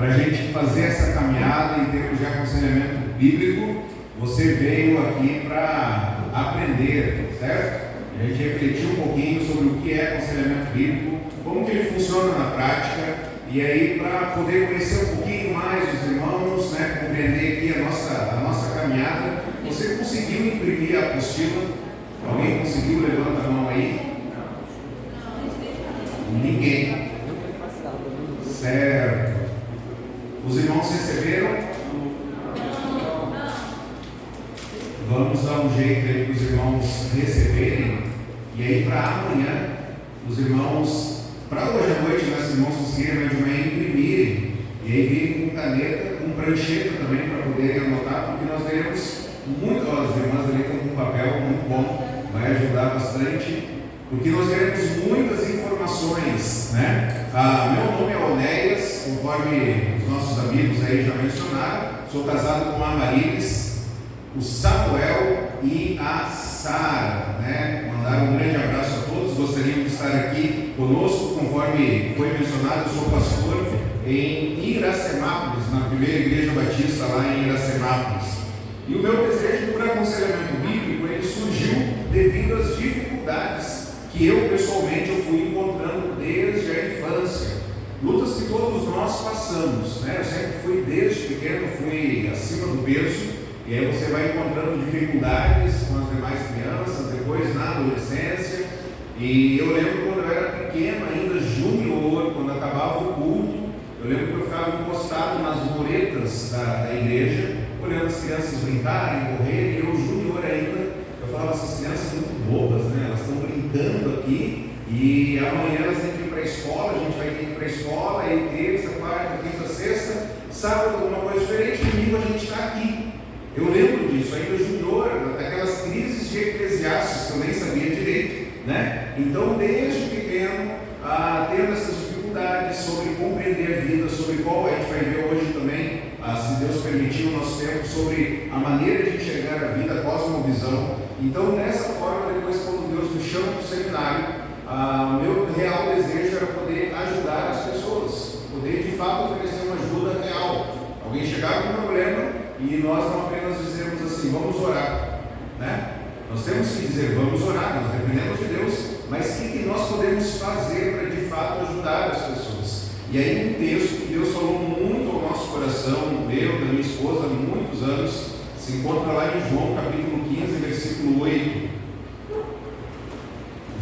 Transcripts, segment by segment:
para a gente fazer essa caminhada em termos de aconselhamento bíblico. Você veio aqui para aprender, certo? A gente refletiu um pouquinho sobre o que é aconselhamento bíblico, como que ele funciona na prática, e aí para poder conhecer um pouquinho mais os irmãos, né, compreender aqui a nossa caminhada. Você conseguiu imprimir a apostila? Alguém conseguiu? Levanta a mão aí. Ninguém. Certo. Os irmãos receberam? Vamos dar um jeito aí para os irmãos receberem. E aí para amanhã, os irmãos, para hoje à noite, os irmãos conseguirem de manhã imprimirem. E aí virem com caneta, com prancheta também para poderem anotar, porque nós veremos muito, as irmãs ali estão com um papel muito bom, vai ajudar bastante, porque nós veremos muitas informações, né? Meu nome é Onéias, conforme os nossos amigos aí já mencionaram. Sou casado com a Marilis, o Samuel e a Sara, né? Mandar um grande abraço a todos. Gostariam de estar aqui conosco, conforme foi mencionado. Eu sou pastor em Iracemápolis, na primeira igreja batista lá em Iracemápolis. E o meu desejo por aconselhamento bíblico, ele surgiu devido às dificuldades que eu pessoalmente fui encontrando desde a infância. Lutas que todos nós passamos, né? Eu sempre fui, desde pequeno, fui acima do peso. E aí você vai encontrando dificuldades com as demais crianças, depois na adolescência. E eu lembro quando eu era pequeno, ainda júnior, quando acabava o culto, eu lembro que eu ficava encostado nas muretas da igreja, olhando as crianças brincarem, correrem, e eu júnior ainda, eu falava, essas crianças são muito bobas, né? Elas estão brincando aqui, e amanhã elas têm que ir para a escola, a gente vai ter que ir para a escola, e terça, quarta, quinta, sexta, sábado alguma coisa diferente, domingo a gente está aqui. Eu lembro disso, ainda junior, daquelas crises de Eclesiastes que eu nem sabia direito, né? Então, desde pequeno, tendo essas dificuldades sobre compreender a vida, sobre qual a gente vai ver hoje também, se Deus permitir o nosso tempo, sobre a maneira de enxergar a vida, a cosmovisão. Então, dessa forma, depois quando Deus me chama para o seminário, o meu real desejo era poder ajudar as pessoas, poder de fato oferecer uma ajuda real. Alguém chegar com um problema, e nós não apenas dizemos assim, vamos orar, né? Nós temos que dizer, vamos orar, nós dependemos de Deus, mas o que nós podemos fazer para de fato ajudar as pessoas? E aí um texto que Deus falou muito ao nosso coração, meu, da minha esposa, há muitos anos, se encontra lá em João capítulo 15, versículo 8.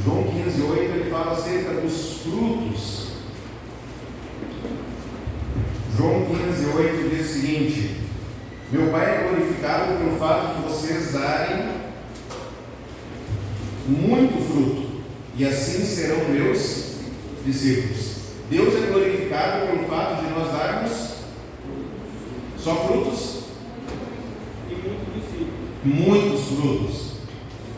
João 15, 8, ele fala acerca dos frutos. João 15, 8 diz o seguinte: meu Pai é glorificado pelo fato de vocês darem muito fruto, e assim serão meus discípulos. Deus é glorificado pelo fato de nós darmos só frutos e muitos frutos,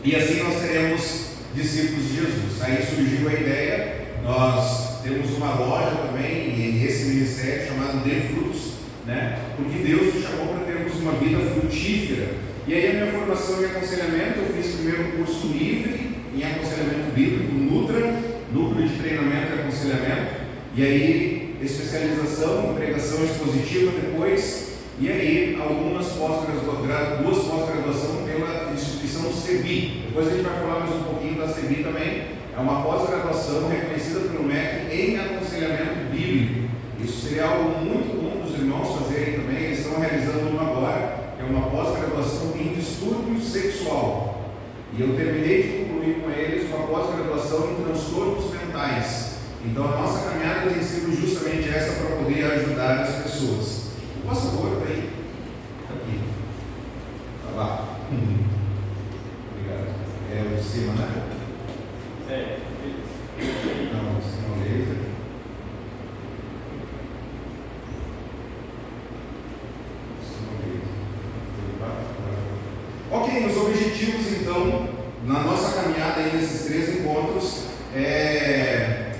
e assim nós seremos discípulos de Jesus. Aí surgiu a ideia, nós temos uma loja também, e esse ministério chamado De Frutos, né? Porque Deus nos chamou para termos uma vida frutífera. E aí a minha formação em aconselhamento, eu fiz primeiro um curso livre em aconselhamento bíblico, Nutra, Núcleo de Treinamento e Aconselhamento, e aí especialização em pregação expositiva depois, e aí algumas duas pós-graduação pela instituição CEBI. Depois a gente vai falar mais um pouquinho da CEBI também. É uma pós-graduação reconhecida pelo MEC em aconselhamento bíblico. Isso seria algo muito comum dos irmãos fazerem também. Eles estão realizando uma agora, que é uma pós-graduação em distúrbio sexual. E eu terminei de concluir com eles uma pós-graduação em transtornos mentais. Então a nossa caminhada tem sido justamente essa, para poder ajudar as pessoas. O pastor está aí? Está aqui. Está lá. Obrigado. É o de cima, né? Não, o de cima é o laser. Ok, os objetivos então, na nossa caminhada aí nesses 3 encontros, é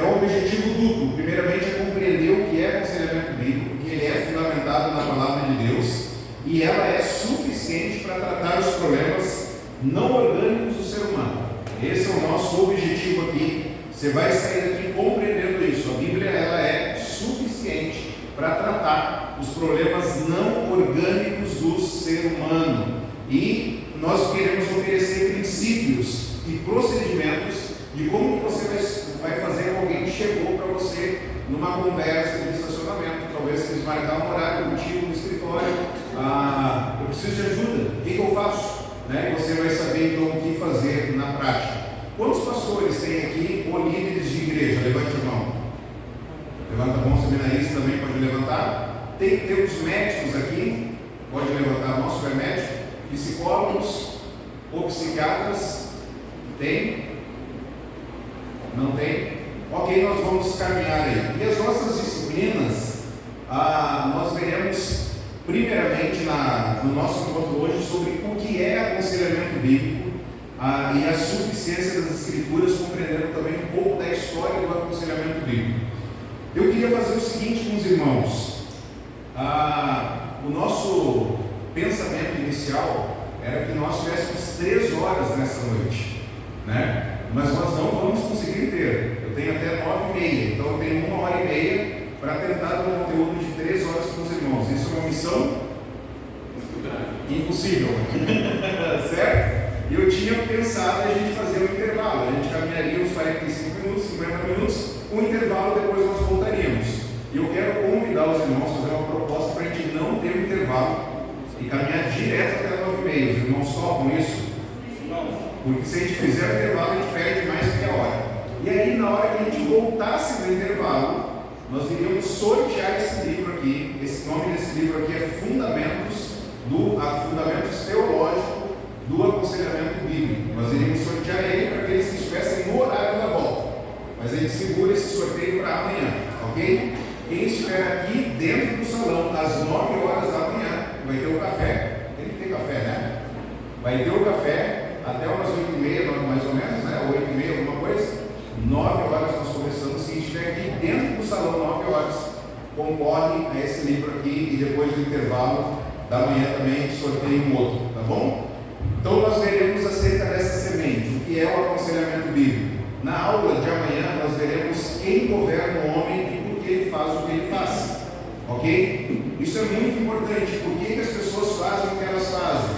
um objetivo duplo. Primeiramente é compreender o que é aconselhamento bíblico, que ele é fundamentado na palavra de Deus, e ela é suficiente para tratar os problemas não orgânicos do ser humano. Esse é o nosso objetivo aqui. Você vai sair daqui compreendendo isso. A Bíblia ela é suficiente para tratar os problemas não orgânicos do ser humano. E nós queremos oferecer princípios e procedimentos de como que você vai fazer com alguém que chegou para você numa conversa de estacionamento. Talvez eles marcar um horário contigo no escritório. Eu preciso de ajuda, o que eu faço? E você vai saber então o que fazer na prática. Quantos pastores tem aqui ou líderes de igreja? Levante a mão. Levanta a mão, seminarista também pode levantar. Temos médicos aqui, pode levantar a mão se é médico. Psicólogos ou psiquiatras? Tem? Não tem? Ok, nós vamos caminhar aí. E as nossas disciplinas, nós veremos primeiramente no nosso encontro hoje sobre o que é aconselhamento bíblico e a suficiência das escrituras, compreendendo também um pouco da história do aconselhamento bíblico. Eu queria fazer o seguinte com os irmãos. O nosso pensamento inicial era que nós tivéssemos 3 horas nessa noite, mas nós não vamos conseguir ter. Eu tenho até 9h30, então eu tenho 1h30 para tentar dar um conteúdo de 3 horas para os irmãos. Isso é uma missão impossível, certo? E eu tinha pensado a gente fazer um intervalo. A gente caminharia uns 45 minutos, 50 minutos, um intervalo, depois nós voltaríamos. E eu quero convidar os irmãos a fazer uma proposta para a gente não ter um intervalo e caminhar direto até 9h30. Os irmãos topam isso? Porque se a gente fizer o intervalo, a gente perde mais do que a hora. E aí, na hora que a gente voltasse do intervalo, nós iríamos sortear esse livro aqui. Esse nome desse livro aqui é Fundamentos Teológicos do Aconselhamento Bíblico. Nós iríamos sortear ele para aqueles que estivessem no horário da volta. Mas a gente segura esse sorteio para amanhã, ok? Quem estiver aqui dentro do salão às 9 horas da manhã, vai ter o café. Tem que ter café, né? Vai ter o café até umas 8h30, mais ou menos, 8h30, alguma coisa. 9 horas nós começamos. Quem estiver aqui dentro do salão, 9 horas, concorre a esse livro aqui, e depois do intervalo da manhã também a gente sorteia um outro, tá bom? Então nós veremos acerca dessa semente, o que é o aconselhamento bíblico. Na aula de amanhã nós veremos quem governa o homem e por que ele faz o que ele faz, ok? Isso é muito importante. Por que as pessoas fazem o que elas fazem?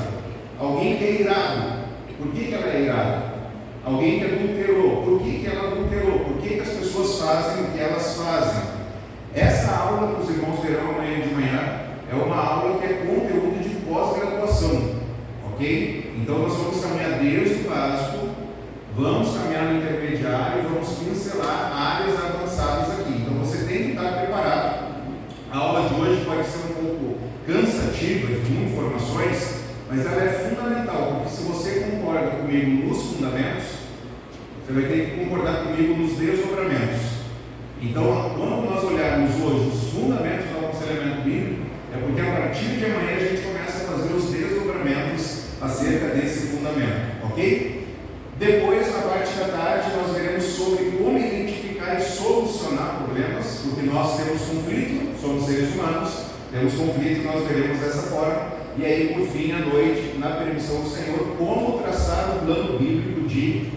Alguém que é irado, por que ela é irada? Alguém que adulterou, por que ela adulterou? Por que as pessoas fazem o que elas fazem? Essa aula que os irmãos verão amanhã de manhã é uma aula que é conteúdo de pós-graduação, ok? Então nós vamos caminhar desde o básico, vamos caminhar no intermediário e vamos pincelar áreas avançadas aqui. Então você tem que estar preparado. A aula de hoje pode ser um pouco cansativa de informações, mas ela é fundamental, porque se você concorda comigo nos fundamentos, você vai ter que concordar comigo nos desdobramentos. Então, quando nós olharmos hoje os fundamentos do aconselhamento bíblico, é porque a partir de amanhã a gente começa a fazer os desdobramentos acerca desse fundamento, ok? Depois, na parte da tarde, nós veremos sobre como identificar e solucionar problemas, porque nós temos conflito, somos seres humanos, temos conflito, nós veremos dessa forma. E aí, por fim, à noite, na permissão do Senhor, como traçar um plano bíblico de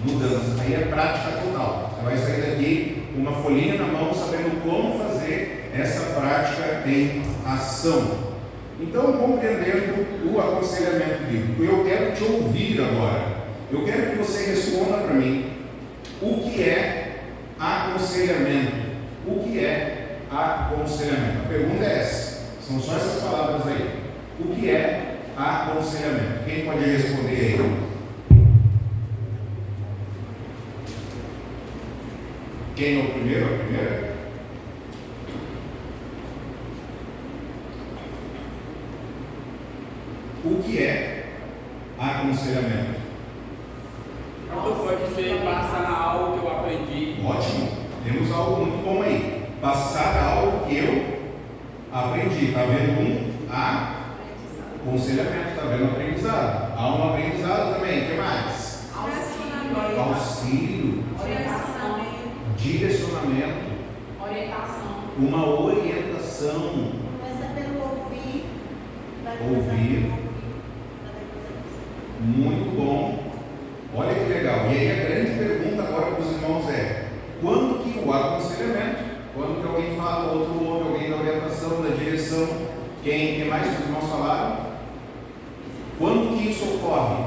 mudança. Aí é prática total. Você vai sair daqui com uma folhinha na mão, sabendo como fazer essa prática em ação. Então, compreendendo o aconselhamento bíblico, eu quero te ouvir agora. Eu quero que você responda para mim o que é aconselhamento. O que é aconselhamento? A pergunta é essa. São só essas palavras aí. O que é aconselhamento? Quem pode responder aí? Quem é o primeiro? A primeira? O que é aconselhamento? Pode ser passar algo que eu aprendi. Ótimo, temos algo muito bom aí. Passar algo que eu aprendi. Está vendo aconselhamento, está vendo aprendizado. Há um aprendizado também. O que mais? Auxílio. Direcionamento. Orientação. Uma orientação. Começa pelo ouvir. Ouvir. Muito bom. Olha que legal. E aí a grande pergunta agora para os irmãos é: quando que o aconselhamento, quando que alguém fala, o outro ouve, alguém dá orientação, direção. Quem mais que os irmãos falaram? Quando que isso ocorre?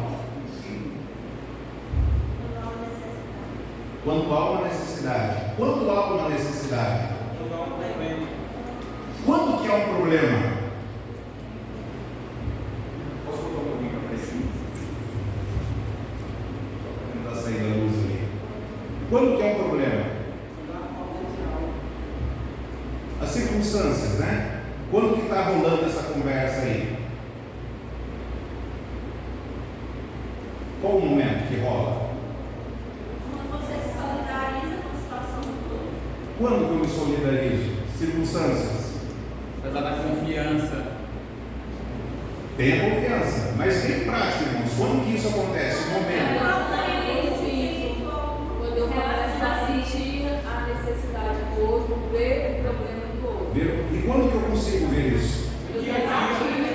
Quando há uma necessidade. Quando há uma necessidade? Quando há um problema. Quando que é um problema? Posso botar um pouquinho para cima? Não está saindo a luz ali. Quando que é um problema? As circunstâncias, né? Quando que está rolando essa conversa aí? Qual o momento que rola? Quando você se solidariza com a situação do todo. Quando que eu me solidarizo? Circunstâncias. Apesar da confiança. Tenha confiança, mas bem prático, irmãos. Quando que isso acontece? O momento. Quando eu começo a sentir a necessidade do outro, ver o problema do outro. E quando que eu consigo ver isso?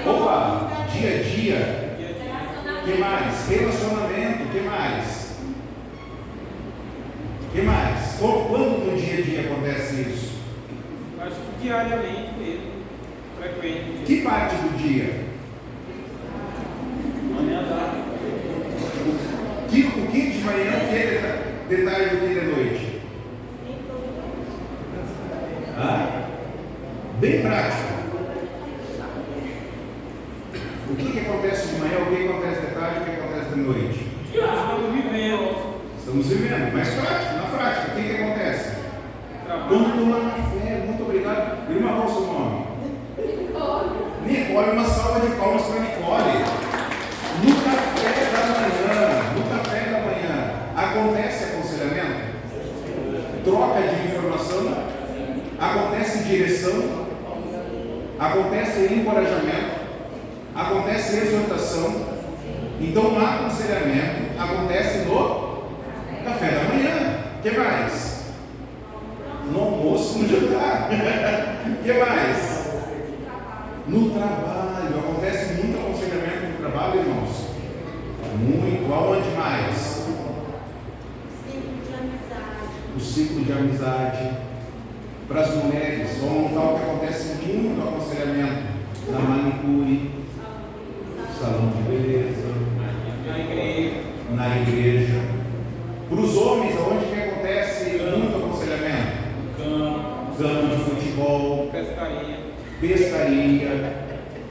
Opa, dia a dia. O que mais? Relacionamento, o que mais? O que mais? Quando no dia a dia acontece isso? Acho que diariamente mesmo. Frequente. Que parte do dia? O que de manhã, o que de tarde, o que de noite? Bem prático. O que acontece de manhã, o que acontece de tarde, o que acontece de noite? Estamos vivendo. Estamos vivendo, mas prático, na prática, o que acontece? Quando toma café, muito obrigado. Irmã, qual é o seu nome? Nicole, uma salva de palmas para Nicole. No café da manhã, acontece aconselhamento? Troca de informação? Acontece direção? Acontece encorajamento? Acontece exortação? Então, há aconselhamento, acontece no café da manhã. O que mais? No almoço, no jantar. O que mais? No trabalho. Acontece muito aconselhamento no trabalho, irmãos. Muito. Aonde mais? Ciclo de amizade. O ciclo de amizade. Para as mulheres, vamos notar o que acontece muito no aconselhamento. Na manicure, salão de beleza, na igreja. Para os homens, aonde que acontece muito aconselhamento? Campo de futebol, pescaria,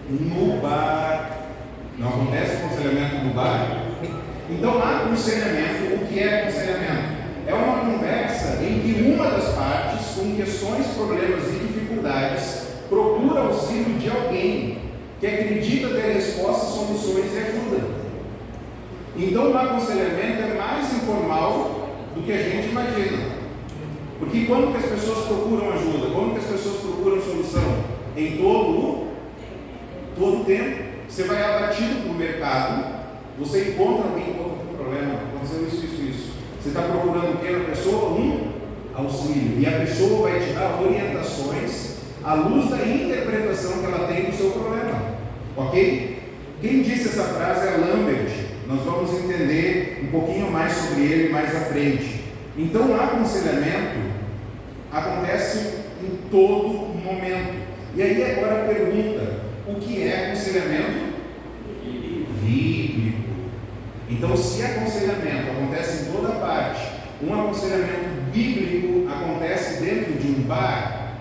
no bar. Não acontece aconselhamento no bar? Então, há aconselhamento. O que é aconselhamento? É uma conversa em que uma das partes, com questões, problemas e dificuldades, procura auxílio de alguém que acredita ter respostas, soluções e ajuda. Então, o aconselhamento é mais informal do que a gente imagina. Porque quando que as pessoas procuram ajuda? Quando que as pessoas procuram solução? Em todo o tempo. Você vai abatido para o mercado, você encontra alguém com problema, aconteceu isso. Você está procurando o que na pessoa? Um auxílio. E a pessoa vai te dar orientações à luz da interpretação que ela tem do seu problema. Ok? Quem disse essa frase é Lambert. Nós vamos entender um pouquinho mais sobre ele mais à frente. Então, o aconselhamento acontece em todo momento. E aí agora a pergunta: o que é aconselhamento? Bíblico. Então, se aconselhamento acontece em toda parte, um aconselhamento bíblico acontece dentro de um bar?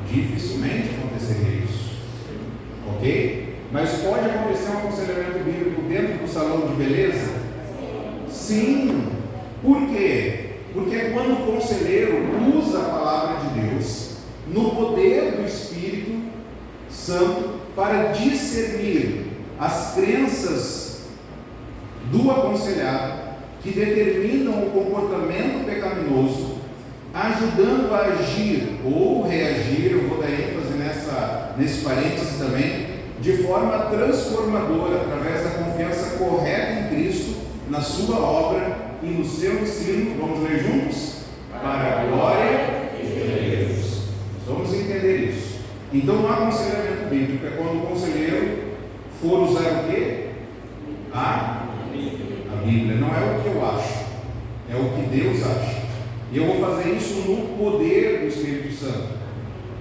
Dificilmente aconteceria isso. Ok? Mas pode acontecer um aconselhamento bíblico dentro do salão de beleza? Sim. Por quê? Porque é quando o conselheiro usa a palavra de Deus no poder do Espírito Santo para discernir as crenças do aconselhado que determinam o comportamento pecaminoso, ajudando a agir ou reagir, eu vou dar ênfase nesse parênteses também, de forma transformadora, através da confiança correta em Cristo, na sua obra e no seu ensino. Vamos ler juntos? Para a glória de Deus. Vamos entender isso. Então, o aconselhamento bíblico é quando o conselheiro for usar o quê? A Bíblia. Não é o que eu acho, é o que Deus acha. E eu vou fazer isso no poder do Espírito Santo.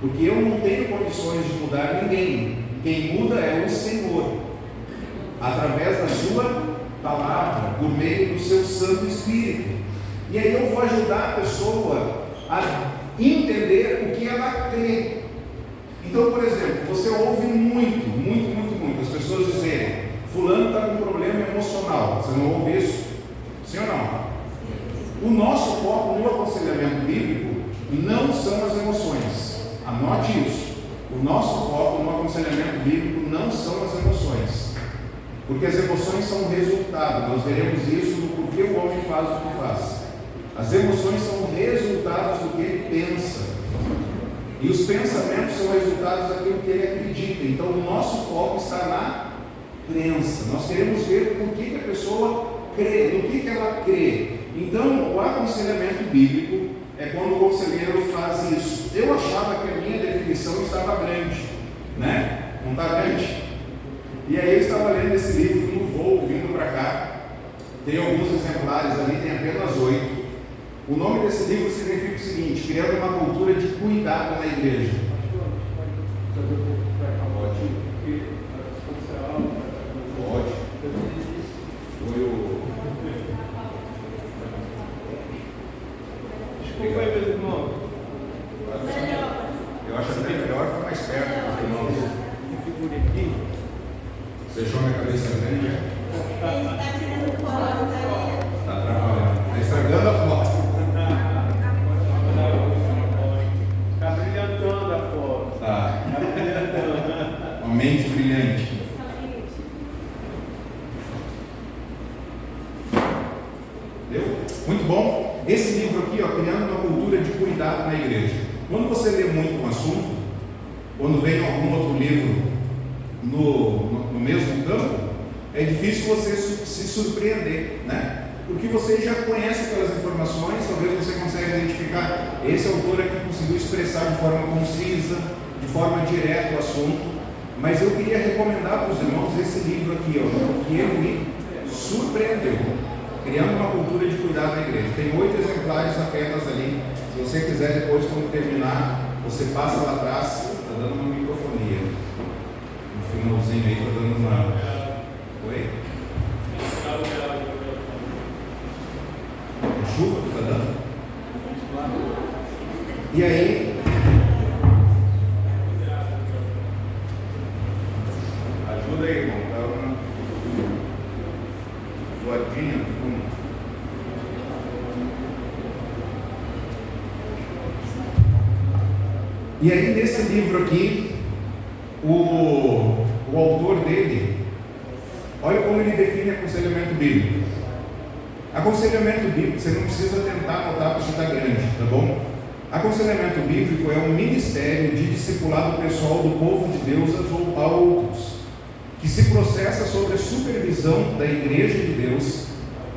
Porque eu não tenho condições de mudar ninguém. Quem muda é o Senhor, através da sua palavra, por meio do seu Santo Espírito. E aí eu vou ajudar a pessoa a entender o que ela crê. Então, por exemplo, você ouve muito as pessoas dizerem: fulano está com um problema emocional. Você não ouve isso? Sim ou não? O nosso foco no aconselhamento bíblico não são as emoções. Anote isso. O nosso foco no aconselhamento bíblico não são as emoções. Porque as emoções são resultado. Nós veremos isso no porquê o homem faz o que faz. As emoções são resultados do que ele pensa. E os pensamentos são resultados daquilo que ele acredita. Então o nosso foco está na crença. Nós queremos ver por que a pessoa crê, no que ela crê. Então o aconselhamento bíblico é quando o conselheiro faz isso. Eu achava que a minha definição estava grande, né? Não está grande? E aí eu estava lendo esse livro no voo, vindo para cá. Tem alguns exemplares ali, tem apenas 8. O nome desse livro significa o seguinte: criando uma cultura de cuidado na igreja. Pode. Foi o... Desculpa aí, meu irmão. Eu acho até melhor ficar mais perto dos irmãos. Figura aqui. Você achou minha cabeça grande? Ele está tirando foto ali. Está trabalhando. Está estragando a foto. Está brilhantando a foto. Tá. Está brilhantando. Uma mente brilhante. Deu? Muito bom. Esse livro aqui, ó, criando uma cultura de cuidado na igreja. Quando você lê muito um assunto, quando vem algum outro livro no mesmo campo, é difícil você se surpreender, né? Porque você já conhece aquelas informações, talvez você consiga identificar: esse autor aqui conseguiu expressar de forma concisa, de forma direta o assunto. Mas eu queria recomendar para os irmãos esse livro aqui, ó, porque ele me surpreendeu. Criando uma cultura de cuidado na igreja. Tem 8 exemplares apenas ali. Se você quiser depois, quando terminar, você passa lá atrás. Está dando uma microfonia. No finalzinho aí está dando uma... Oi? Chuva que está dando? E aí... Ajuda aí, irmão. Dá uma voadinha. E aí nesse livro aqui, o autor dele, olha como ele define aconselhamento bíblico. Aconselhamento bíblico, você não precisa tentar anotar porque está grande, tá bom? Aconselhamento bíblico é um ministério de discipulado pessoal do povo de Deus a outros, que se processa sobre a supervisão da igreja de Deus,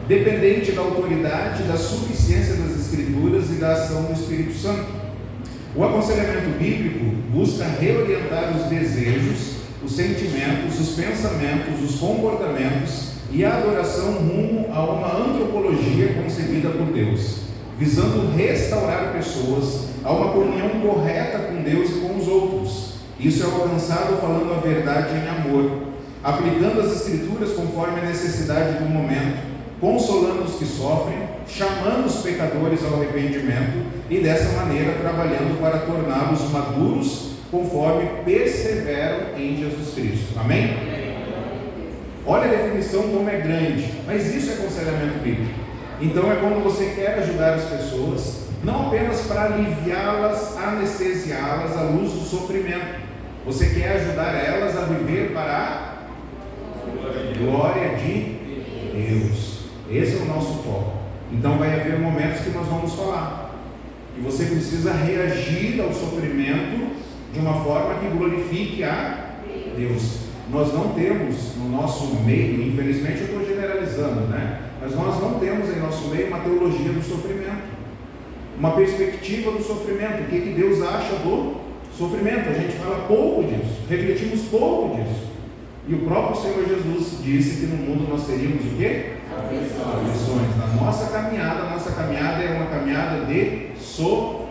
dependente da autoridade, da suficiência das Escrituras e da ação do Espírito Santo. O aconselhamento bíblico busca reorientar os desejos, os sentimentos, os pensamentos, os comportamentos e a adoração rumo a uma antropologia concebida por Deus, visando restaurar pessoas a uma comunhão correta com Deus e com os outros. Isso é alcançado falando a verdade em amor, aplicando as Escrituras conforme a necessidade do momento, consolando os que sofrem, chamando os pecadores ao arrependimento e dessa maneira trabalhando para torná-los maduros conforme perseveram em Jesus Cristo. Amém? Olha a definição como é grande, mas isso é aconselhamento bíblico. Então é quando você quer ajudar as pessoas, não apenas para aliviá-las, anestesiá-las à luz do sofrimento. Você quer ajudar elas a viver para a glória de Deus. Esse é o nosso foco. Então vai haver momentos que nós vamos falar que você precisa reagir ao sofrimento de uma forma que glorifique a Deus. Nós não temos no nosso meio, infelizmente eu estou generalizando, né? Mas nós não temos em nosso meio uma teologia do sofrimento, uma perspectiva do sofrimento. O que Deus acha do sofrimento? A gente fala pouco disso, refletimos pouco disso. E o próprio Senhor Jesus disse que no mundo nós teríamos o quê? Aflições. Na nossa caminhada é uma caminhada de sofrimento.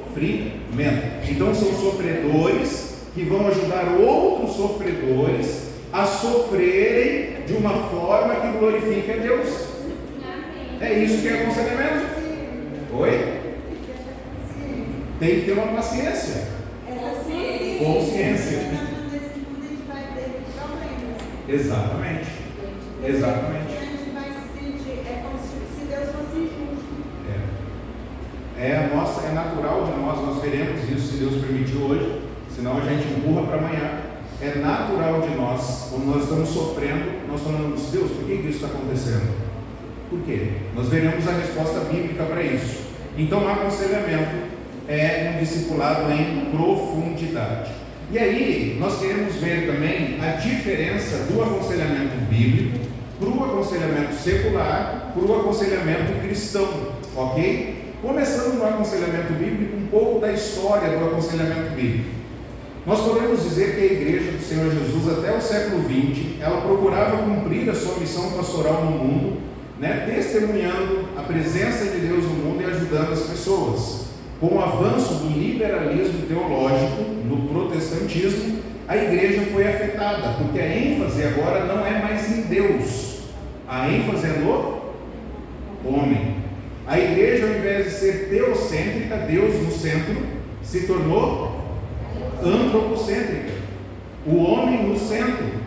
Então são sofredores que vão ajudar outros sofredores a sofrerem de uma forma que glorifique a Deus. É isso que é aconselhamento. Oi? Tem que ter uma paciência. Consciência. Exatamente. Exatamente. A gente vai se sentir, é como se Deus fosse injusto. É natural de nós veremos isso, se Deus permitir hoje, senão a gente empurra para amanhã. É natural de nós, quando nós estamos sofrendo, nós falamos, Deus, por que isso está acontecendo? Por quê? Nós veremos a resposta bíblica para isso. Então, aconselhamento é um discipulado em profundidade. E aí, nós queremos ver também a diferença do aconselhamento bíblico para o aconselhamento secular, para o aconselhamento cristão, ok? Começando no aconselhamento bíblico, um pouco da história do aconselhamento bíblico. Nós podemos dizer que a igreja do Senhor Jesus, até o século XX, ela procurava cumprir a sua missão pastoral no mundo, testemunhando a presença de Deus no mundo e ajudando as pessoas. Com o avanço do liberalismo teológico no protestantismo, a igreja foi afetada, porque a ênfase agora não é mais em Deus, a ênfase é no homem. A igreja, ao invés de ser teocêntrica, Deus no centro, se tornou antropocêntrica, o homem no centro.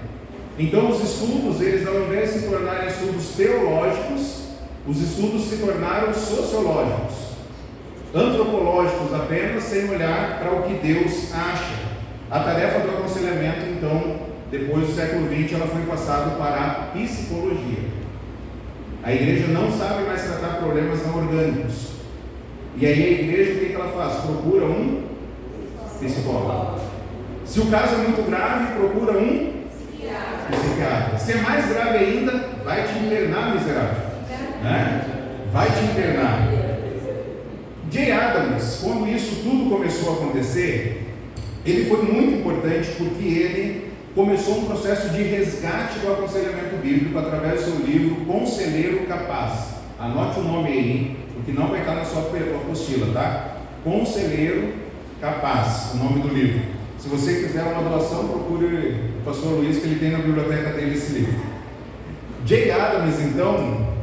Então os estudos, eles ao invés de se tornarem estudos teológicos, os estudos se tornaram sociológicos, antropológicos apenas, sem olhar para o que Deus acha. A tarefa do aconselhamento, então, depois do século XX, ela foi passada para a psicologia. A igreja não sabe mais tratar problemas não orgânicos. E aí a igreja, o que ela faz? Procura um psicólogo. Se o caso é muito grave, procura um psiquiatra. Se é mais grave ainda, vai te internar, miserável. Vai te internar. Jay Adams, quando isso tudo começou a acontecer, ele foi muito importante porque ele começou um processo de resgate do aconselhamento bíblico através do seu livro Conselheiro Capaz. Anote o nome aí, porque não vai estar na sua apostila, tá? Conselheiro Capaz, o nome do livro. Se você quiser uma doação, procure o pastor Luiz, que ele tem na biblioteca dele esse livro. Jay Adams, então,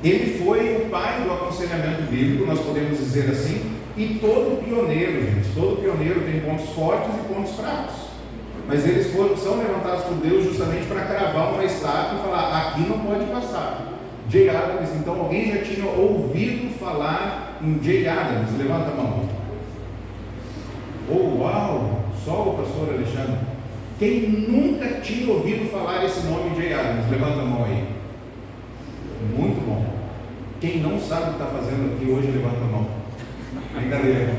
ele foi o pai do aconselhamento bíblico, nós podemos dizer assim, e todo pioneiro, gente, todo pioneiro tem pontos fortes e pontos fracos, mas eles são levantados por Deus justamente para cravar uma estátua e falar, aqui não pode passar. Jay Adams, então alguém já tinha ouvido falar em Jay Adams? Levanta a mão. Oh, uau, só o pastor Alexandre. Quem nunca tinha ouvido falar esse nome Jay Adams? Levanta a mão aí. Muito bom. Quem não sabe o que está fazendo aqui hoje, levanta a mão. Brincadeira.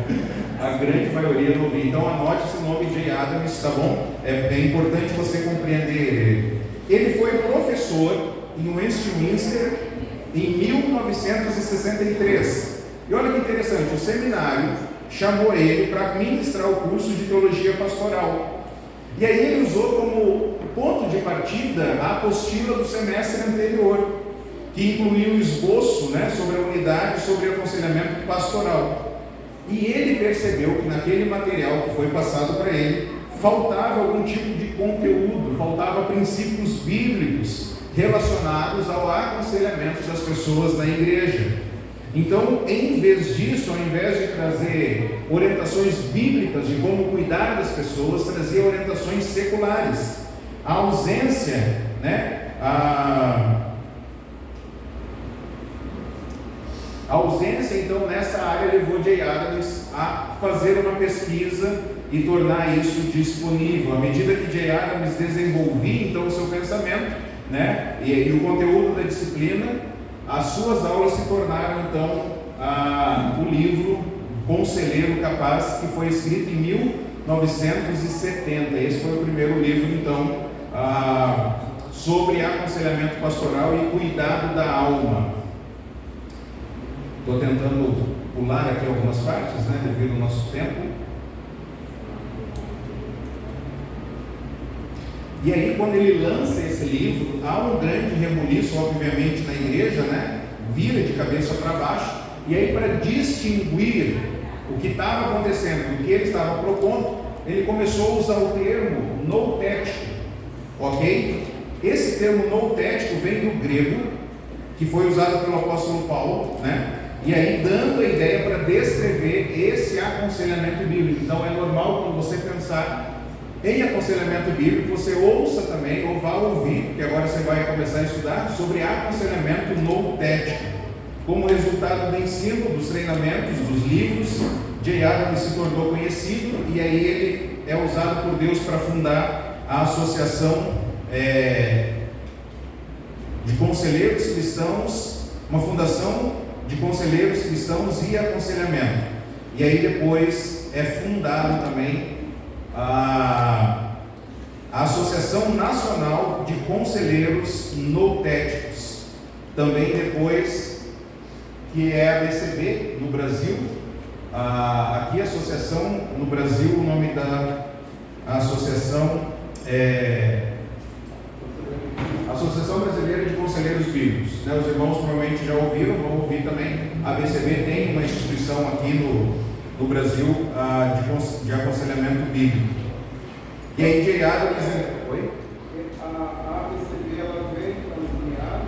A grande maioria não ouviu. Então anote esse nome Jay Adams, tá bom? É importante você compreender ele. Ele foi professor em Westminster em 1963. E olha que interessante, o seminário chamou ele para ministrar o curso de teologia pastoral. E aí ele usou como ponto de partida a apostila do semestre anterior, que incluía o esboço, sobre a unidade, sobre o aconselhamento pastoral. E ele percebeu que naquele material que foi passado para ele, faltava algum tipo de conteúdo, faltava princípios bíblicos relacionados ao aconselhamento das pessoas na igreja. Então, em vez disso, ao invés de trazer orientações bíblicas de como cuidar das pessoas, trazia orientações seculares. A ausência, A ausência, então, nessa área levou Jay Adams a fazer uma pesquisa e tornar isso disponível. À medida que Jay Adams desenvolvia, então, o seu pensamento, e o conteúdo da disciplina, as suas aulas se tornaram, então, o livro Conselheiro Capaz, que foi escrito em 1970. Esse foi o primeiro livro, então, sobre aconselhamento pastoral e cuidado da alma. Estou tentando pular aqui algumas partes, devido ao nosso tempo. E aí, quando ele lança esse livro, há um grande rebuliço, obviamente, na igreja, vira de cabeça para baixo, e aí para distinguir o que estava acontecendo, o que ele estava propondo, ele começou a usar o termo noutético, ok? Esse termo noutético vem do grego, que foi usado pelo apóstolo Paulo, né? E aí dando a ideia para descrever esse aconselhamento bíblico. Então é normal quando você pensar em aconselhamento bíblico, você ouça também, ou vá ouvir, porque agora você vai começar a estudar sobre aconselhamento noutético, como resultado do ensino, dos treinamentos, dos livros. J. Adams se tornou conhecido, e aí ele é usado por Deus para fundar a associação de conselheiros cristãos, uma fundação de conselheiros cristãos e aconselhamento. E aí depois é fundado também a Associação Nacional de Conselheiros Noutéticos, também depois, que é a ABCB no Brasil. Aqui a associação no Brasil, o nome da associação é Associação Brasileira de Conselheiros Bíblicos, né? Os irmãos provavelmente já ouviram, vão ouvir também. A ABCB tem uma instituição aqui no Brasil de aconselhamento bíblico. E aí, J. Adams, oi? A ABCB, ela veio para o Cunhado?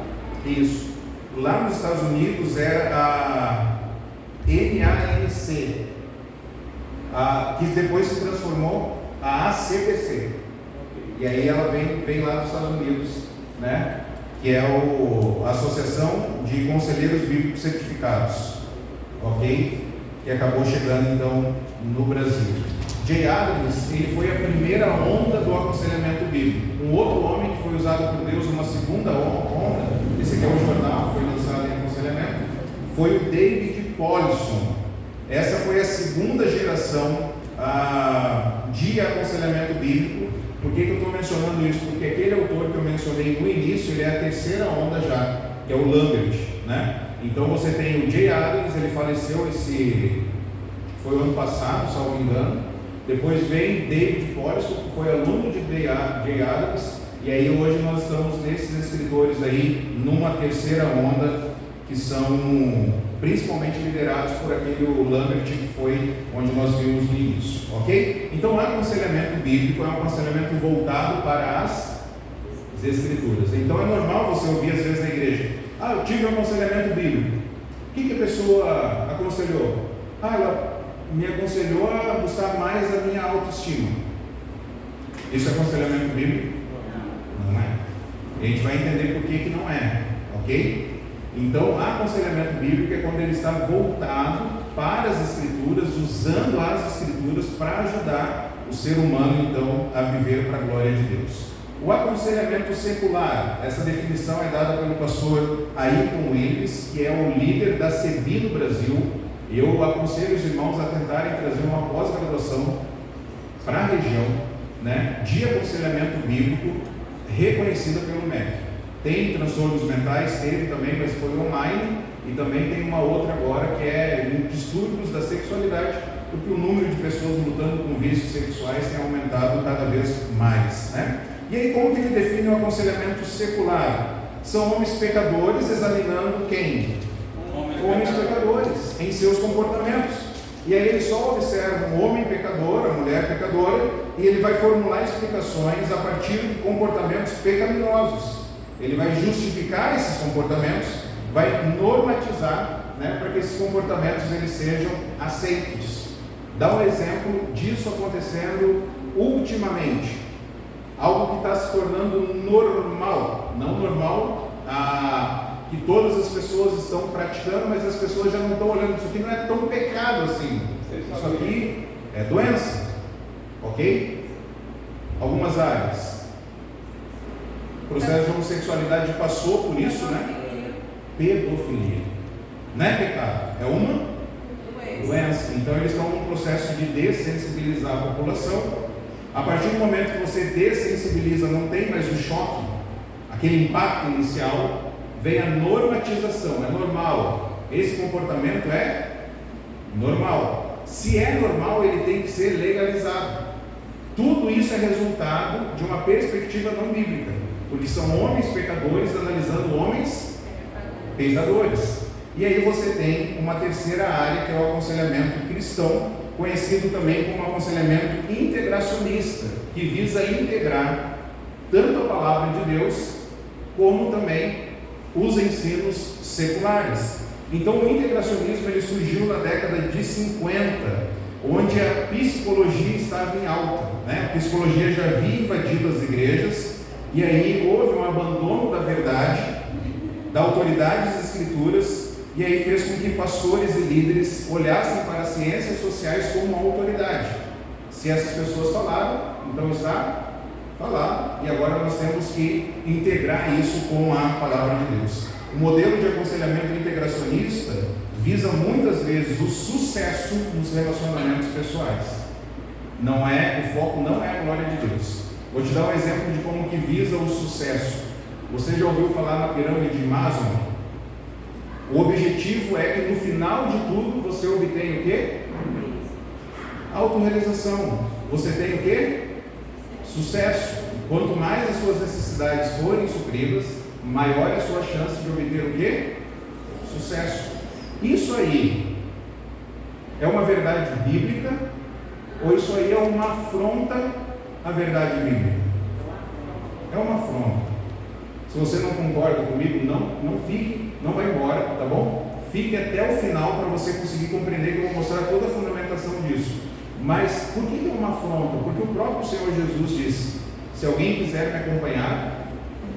Isso. Lá nos Estados Unidos era a NANC, que depois se transformou a ACBC. E aí ela vem lá dos Estados Unidos, né? Que é a Associação de Conselheiros Bíblicos Certificados, ok? Que acabou chegando então no Brasil. J. Adams, ele foi a primeira onda do aconselhamento bíblico. Um outro homem que foi usado por Deus, uma segunda onda, esse aqui é um jornal, foi lançado em aconselhamento, foi o David Powlison. Essa foi a segunda geração de aconselhamento bíblico. Por que eu estou mencionando isso? Porque aquele autor que eu mencionei no início, ele é a terceira onda já, que é o Lambert, né? Então você tem o J. Adams, ele faleceu foi o ano passado, salvo engano. Depois vem David Powlison, que foi aluno de J. Adams, e aí hoje nós estamos nesses escritores aí, numa terceira onda, que são principalmente liderados por aquele Lambert, que foi onde nós vimos no início, ok? Então o aconselhamento bíblico é um aconselhamento voltado para as escrituras. Então é normal você ouvir às vezes na igreja: eu tive um aconselhamento bíblico. O que a pessoa aconselhou? Ela me aconselhou a buscar mais a minha autoestima. Isso é aconselhamento bíblico? Não é. A gente vai entender por que não é, ok? Então, aconselhamento bíblico é quando ele está voltado para as Escrituras, usando as Escrituras para ajudar o ser humano, então, a viver para a glória de Deus. O aconselhamento secular, essa definição é dada pelo pastor Ayrton Willis, que é o líder da CEBI no Brasil. Eu aconselho os irmãos a tentarem trazer uma pós-graduação para a região, né, de aconselhamento bíblico reconhecida pelo MEC. Tem transtornos mentais, teve também, mas foi online, e também tem uma outra agora que é distúrbios da sexualidade, porque o número de pessoas lutando com vícios sexuais tem aumentado cada vez mais, né? E aí, como que ele define o aconselhamento secular? São homens pecadores examinando quem? Homens pecadores em seus comportamentos. E aí ele só observa o homem pecador, a mulher pecadora, e ele vai formular explicações a partir de comportamentos pecaminosos. Ele vai justificar esses comportamentos, vai normatizar, né, para que esses comportamentos eles sejam aceitos. Dá um exemplo disso acontecendo ultimamente. Algo que está se tornando normal, não normal que todas as pessoas estão praticando, mas as pessoas já não estão olhando. Isso aqui não é tão pecado assim. Isso aqui é doença, ok? Algumas áreas. O processo de homossexualidade passou por isso, né? Pedofilia. Não é pecado, é uma doença. Então eles estão num processo de dessensibilizar a população. A partir do momento que você dessensibiliza, não tem mais o choque, aquele impacto inicial, vem a normatização. É normal. Esse comportamento é normal. Se é normal, ele tem que ser legalizado. Tudo isso é resultado de uma perspectiva não bíblica, porque são homens pecadores analisando homens pesadores. E aí você tem uma terceira área, que é o aconselhamento cristão, conhecido também como aconselhamento integracionista, que visa integrar tanto a palavra de Deus, como também os ensinos seculares. Então o integracionismo ele surgiu na década de 50, onde a psicologia estava em alta, né? A psicologia já havia invadido as igrejas, e aí houve um abandono da verdade, da autoridade das escrituras, e aí fez com que pastores e líderes olhassem para as ciências sociais como uma autoridade. Se essas pessoas falaram, então está falado, e agora nós temos que integrar isso com a palavra de Deus. O modelo de aconselhamento integracionista visa muitas vezes o sucesso nos relacionamentos pessoais. O foco não é a glória de Deus. Vou te dar um exemplo de como que visa o sucesso. Você já ouviu falar na pirâmide de Maslow? O objetivo é que no final de tudo você obtenha o quê? Autorrealização. Você tem o quê? Sucesso. Quanto mais as suas necessidades forem supridas, maior é a sua chance de obter o quê? Sucesso. Isso aí é uma verdade bíblica ou isso aí é uma afronta à verdade bíblica? É uma afronta. Se você não concorda comigo, não fique, não vai embora, tá bom? Fique até o final para você conseguir compreender, que eu vou mostrar toda a fundamentação disso. Mas por que é uma afronta? Porque o próprio Senhor Jesus disse: se alguém quiser me acompanhar,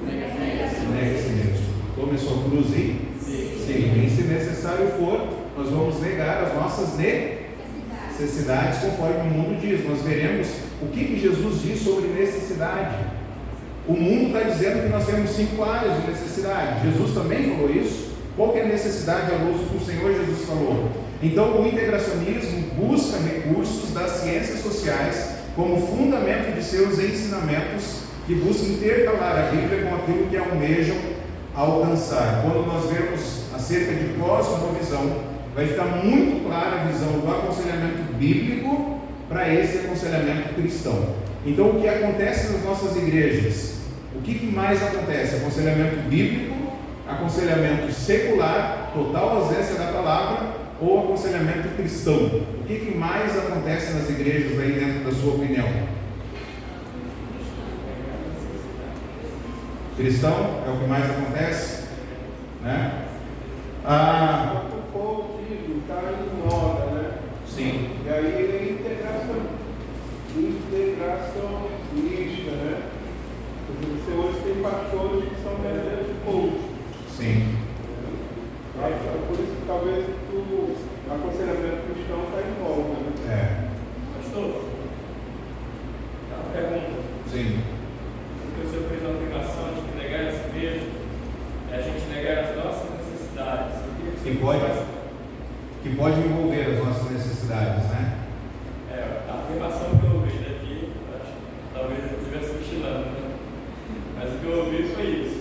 negue-se mesmo. Tome sua cruz e siga. E se necessário for, nós vamos negar as nossas necessidades, conforme o mundo diz. Nós veremos o que Jesus diz sobre necessidade. O mundo está dizendo que nós temos 5 áreas de necessidade. Jesus também falou isso. Qual que é a necessidade à luz do que o Senhor Jesus falou? Então o integracionismo busca recursos das ciências sociais como fundamento de seus ensinamentos, que buscam intercalar a Bíblia com aquilo que almejam alcançar. Quando nós vermos acerca de cosmovisão, vai ficar muito clara a visão do aconselhamento bíblico para esse aconselhamento cristão. Então o que acontece nas nossas igrejas? O que mais acontece? Aconselhamento bíblico, aconselhamento secular, total ausência da palavra, ou aconselhamento cristão? O que mais acontece nas igrejas aí dentro da sua opinião? Cristão é o que mais acontece, né? O povo está em moda, né? Sim. E aí é integracionista, né? Você hoje tem pastores que são verdadeiros coaches. Sim. Por isso que talvez o aconselhamento cristão está em volta, né? Pastor, uma pergunta. Sim. Porque o senhor fez uma afirmação de que negar a si mesmo é a gente negar as nossas necessidades. Que pode envolver as nossas necessidades, né? A afirmação que eu ouvi daqui, talvez eu estivesse cochilando, né? Mas o que eu ouvi foi isso: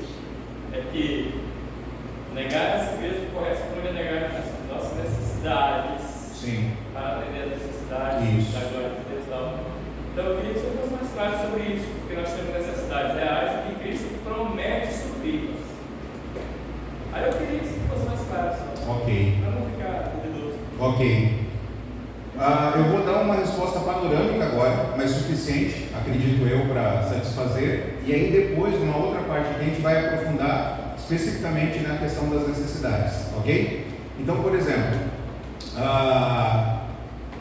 é que negar a si mesmo corresponde a negar as nossas necessidades. Sim. Para atender as necessidades da glória de Deus. Então eu queria que você fosse mais claro sobre isso, porque nós temos necessidades reais que Cristo promete suprir. Aí eu queria que você fosse mais claro sobre. Ok. Para não ficar duvidoso. Ok. Eu vou dar uma resposta panorâmica agora, mas suficiente, acredito eu, para satisfazer. E aí depois, numa outra parte que a gente vai aprofundar especificamente na questão das necessidades, ok? Então, por exemplo,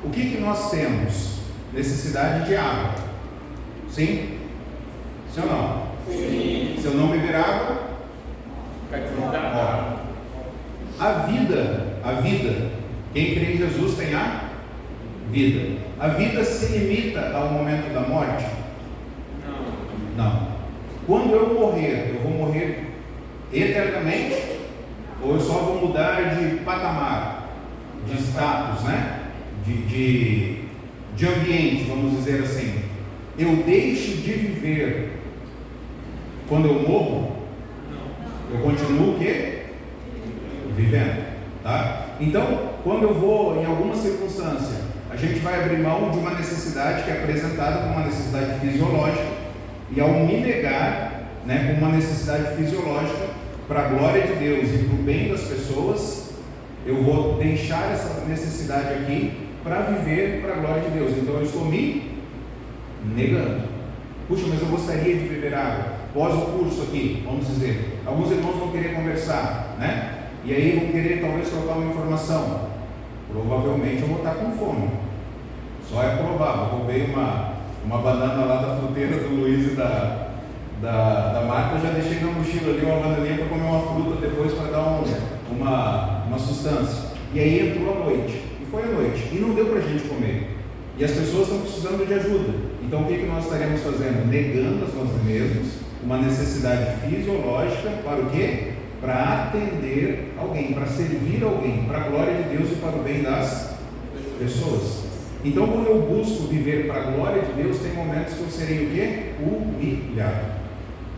o que nós temos? Necessidade de água. Sim? Sim ou não? Sim. Se eu não beber água, a vida, quem crê em Jesus tem a vida. A vida se limita ao momento da morte? Não. Quando eu vou morrer eternamente? Ou eu só vou mudar de patamar, de status, né? De ambiente, vamos dizer assim. Eu deixo de viver quando eu morro? Eu continuo o quê? Vivendo, tá? Então, quando eu vou, em alguma circunstância, a gente vai abrir mão de uma necessidade que é apresentada como uma necessidade fisiológica, e ao me negar, né, como uma necessidade fisiológica, para a glória de Deus e para o bem das pessoas, eu vou deixar essa necessidade aqui para viver para a glória de Deus. Então eu estou me negando. Puxa, mas eu gostaria de beber água. Após o curso aqui, vamos dizer, alguns irmãos vão querer conversar, né? E aí vão querer talvez trocar uma informação. Provavelmente eu vou estar com fome. Só é provável. Eu roubei uma banana lá da fruteira do Luiz e da Marta. Eu já deixei na mochila ali uma bananinha para comer uma fruta depois para dar uma sustância. E aí entrou a noite. E foi a noite. E não deu para a gente comer. E as pessoas estão precisando de ajuda. Então o que nós estaremos fazendo? Negando a nós mesmos uma necessidade fisiológica para o quê? Para atender alguém, para servir alguém, para a glória de Deus e para o bem das pessoas. Então quando eu busco viver para a glória de Deus, tem momentos que eu serei o quê? Humilhado.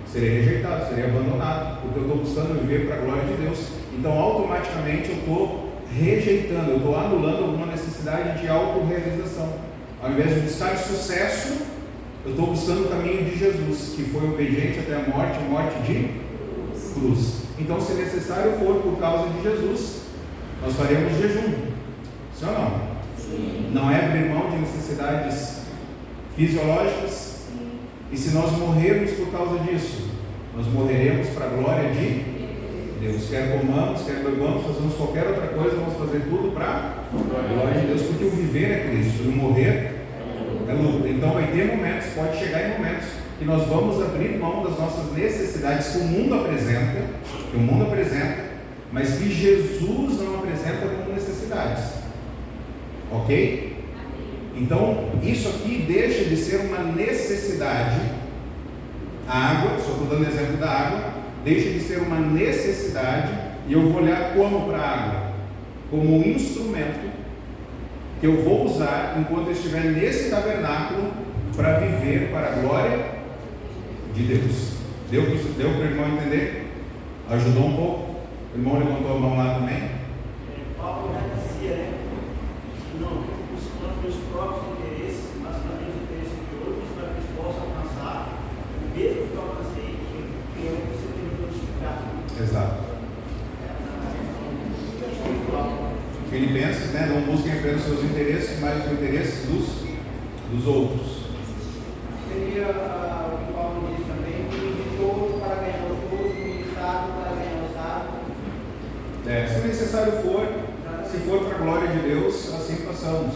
Serei rejeitado, serei abandonado, porque eu estou buscando viver para a glória de Deus. Então automaticamente eu estou rejeitando, eu estou anulando alguma necessidade de autorrealização. Ao invés de buscar sucesso, eu estou buscando o caminho de Jesus, que foi obediente até a morte de cruz. Então, se necessário for por causa de Jesus, nós faremos jejum. Sim ou não? Sim. Não é abrir mão de necessidades fisiológicas? Sim. E se nós morrermos por causa disso, nós morreremos para a glória de Deus. Quer comamos, quer bebamos, fazemos qualquer outra coisa, vamos fazer tudo para a glória de Deus, porque o viver é Cristo e o morrer é lucro. Então vai ter momentos, pode chegar em momentos que nós vamos abrir mão das nossas necessidades que o mundo apresenta, mas que Jesus não apresenta como necessidades. Ok? Então isso aqui deixa de ser uma necessidade. A água, só estou dando exemplo da água, deixa de ser uma necessidade, e eu vou olhar como para a água? Como um instrumento que eu vou usar enquanto eu estiver nesse tabernáculo para viver para a glória de Deus. Deu para o irmão entender? Ajudou um pouco? O irmão levantou a mão lá também? Paulo dizia, né? Não buscando os próprios interesses, mas também os interesses de outros, para que eles possam alcançar o mesmo que eu alcancei, que é o que você tem glorificado. Exato. Filipenses, né? Não busquem apenas seus interesses, mas os interesses dos outros. Seria o que Paulo diz também, o outro para ganhar os outros, o estado para ganhar o estado. Se necessário for, se for para a glória de Deus, assim façamos,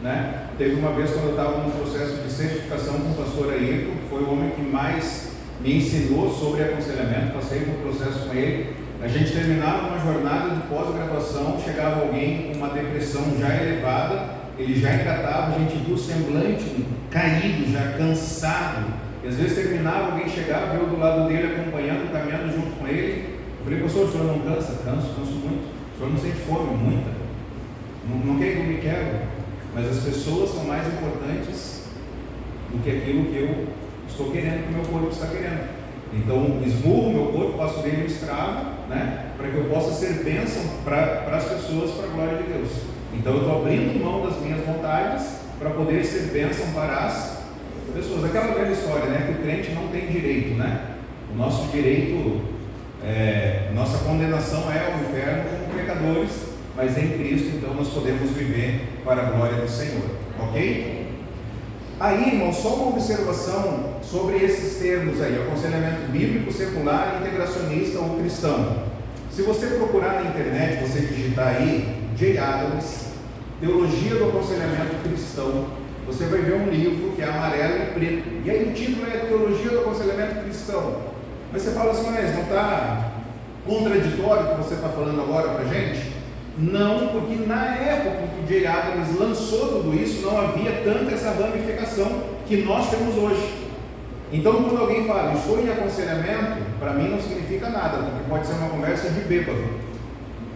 né? Teve uma vez quando eu estava num processo de certificação com o pastor Ayrton, que foi o homem que mais me ensinou sobre aconselhamento, passei por um processo com ele. A gente terminava uma jornada de pós-graduação, chegava alguém com uma depressão já elevada, ele já engatava, a gente viu o semblante caído, já cansado, e às vezes terminava, alguém chegava, eu do lado dele acompanhando, caminhando junto com ele. Eu falei, pastor, o senhor não cansa? Canso muito. O senhor não sente fome? Muita. Não quer que eu me quero, mas as pessoas são mais importantes do que aquilo que eu estou querendo, que o meu corpo está querendo. Então, esmurro o meu corpo, faço dele um escravo, né? Para que eu possa ser bênção para as pessoas, para a glória de Deus. Então, eu estou abrindo mão das minhas vontades para poder ser bênção para as pessoas. Aquela velha história, né? Que o crente não tem direito, né? O nosso direito, nossa condenação é ao inferno como pecadores, mas em Cristo, então, nós podemos viver para a glória do Senhor. Ok? Aí, irmão, só uma observação sobre esses termos aí: aconselhamento bíblico, secular, integracionista ou cristão. Se você procurar na internet, você digitar aí J. Adams, Teologia do Aconselhamento Cristão, você vai ver um livro que é amarelo e preto, e aí o título é Teologia do Aconselhamento Cristão. Mas você fala assim, mas não está contraditório o que você está falando agora para a gente? Não, porque na época que J. Adams lançou tudo isso, não havia tanta essa ramificação que nós temos hoje. Então, quando alguém fala, estou em aconselhamento, para mim não significa nada, porque pode ser uma conversa de bêbado.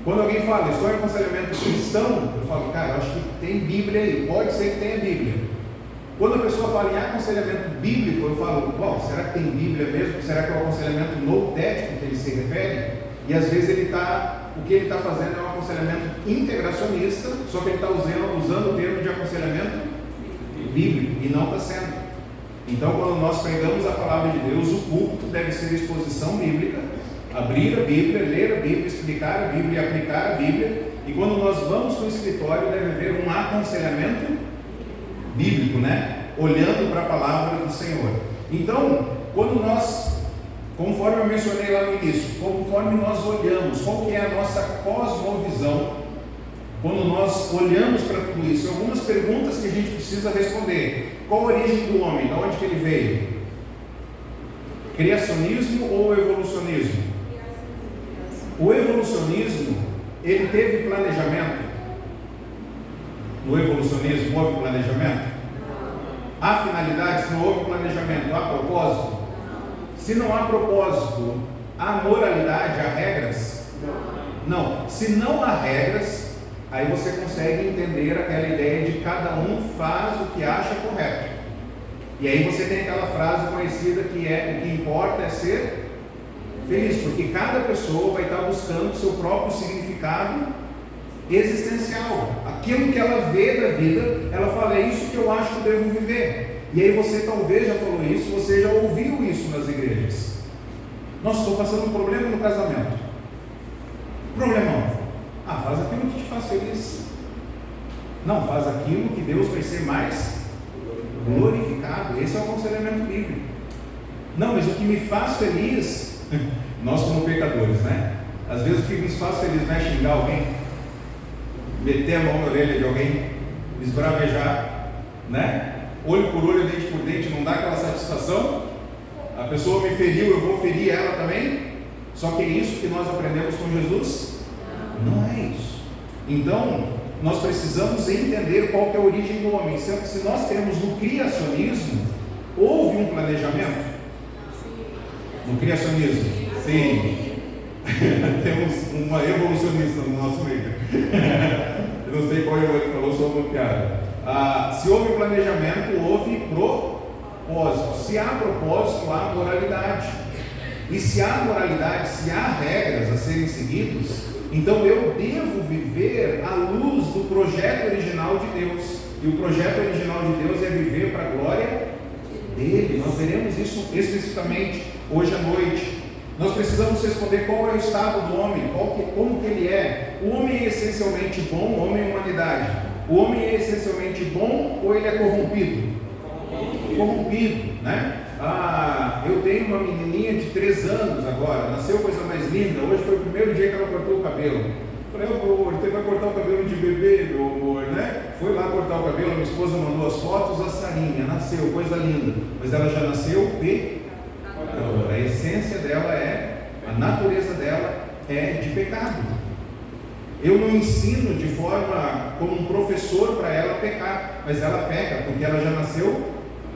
Quando alguém fala, estou em aconselhamento cristão, eu falo, cara, acho que tem Bíblia aí, pode ser que tenha Bíblia. Quando a pessoa fala em aconselhamento bíblico, eu falo, bom, será que tem Bíblia mesmo? Será que é o aconselhamento noutético que ele se refere? E às vezes o que ele está fazendo é um aconselhamento integracionista, só que ele está usando o termo de aconselhamento bíblico, e não está sendo. Então, quando nós pregamos a palavra de Deus, o culto deve ser exposição bíblica, abrir a Bíblia, ler a Bíblia, explicar a Bíblia e aplicar a Bíblia. E quando nós vamos para o escritório, deve haver um aconselhamento bíblico, né? Olhando para a palavra do Senhor. Então, quando nós, conforme eu mencionei lá no início, conforme nós olhamos, qual que é a nossa cosmovisão, quando nós olhamos para tudo isso, algumas perguntas que a gente precisa responder. Qual a origem do homem? De onde que ele veio? Criacionismo ou evolucionismo? O evolucionismo, ele teve planejamento? No evolucionismo houve planejamento? Há finalidade? Se não houve planejamento, há propósito? Se não há propósito, há moralidade, há regras? Não. Se não há regras, aí você consegue entender aquela ideia de cada um faz o que acha correto. E aí você tem aquela frase conhecida que é: o que importa é ser feliz, porque cada pessoa vai estar buscando o seu próprio significado existencial. Aquilo que ela vê da vida, ela fala: é isso que eu acho que eu devo viver. E aí você talvez já falou isso, você já ouviu isso nas igrejas. Nossa, estou passando um problema no casamento. Problemão. Faz aquilo que te faz feliz. Não, faz aquilo que Deus vai ser mais glorificado. Esse é o aconselhamento bíblico. Não, mas o que me faz feliz, nós como pecadores, né? Às vezes o que nos faz feliz não é xingar alguém, meter a mão na orelha de alguém, esbravejar, né? Olho por olho, dente por dente, não dá aquela satisfação. A pessoa me feriu, eu vou ferir ela também. Só que é isso que nós aprendemos com Jesus? Não é isso. Então, nós precisamos entender qual que é a origem do homem. Se nós temos no criacionismo, houve um planejamento? No criacionismo? Sim. Temos uma evolucionista no nosso meio. Eu não sei qual é o que falou sobre uma piada. Se houve planejamento, houve propósito. Se há propósito, há moralidade. E se há moralidade, se há regras a serem seguidas, então eu devo viver à luz do projeto original de Deus. E o projeto original de Deus é viver para a glória dele. Nós veremos isso especificamente hoje à noite. Nós precisamos responder qual é o estado do homem, como que ele é. O homem é essencialmente bom, o homem é humanidade. O homem é essencialmente bom ou ele é corrompido? Corrompido, né? Eu tenho uma menininha de 3 anos agora, nasceu coisa mais linda. Hoje foi o primeiro dia que ela cortou o cabelo. Falei: amor, você vai cortar o cabelo de bebê, meu amor, né? Foi lá cortar o cabelo, minha esposa mandou as fotos, a Sarinha nasceu, coisa linda. Mas ela já nasceu pecadora. A essência dela a natureza dela é de pecado. Eu não ensino de forma como um professor para ela pecar, mas ela peca porque ela já nasceu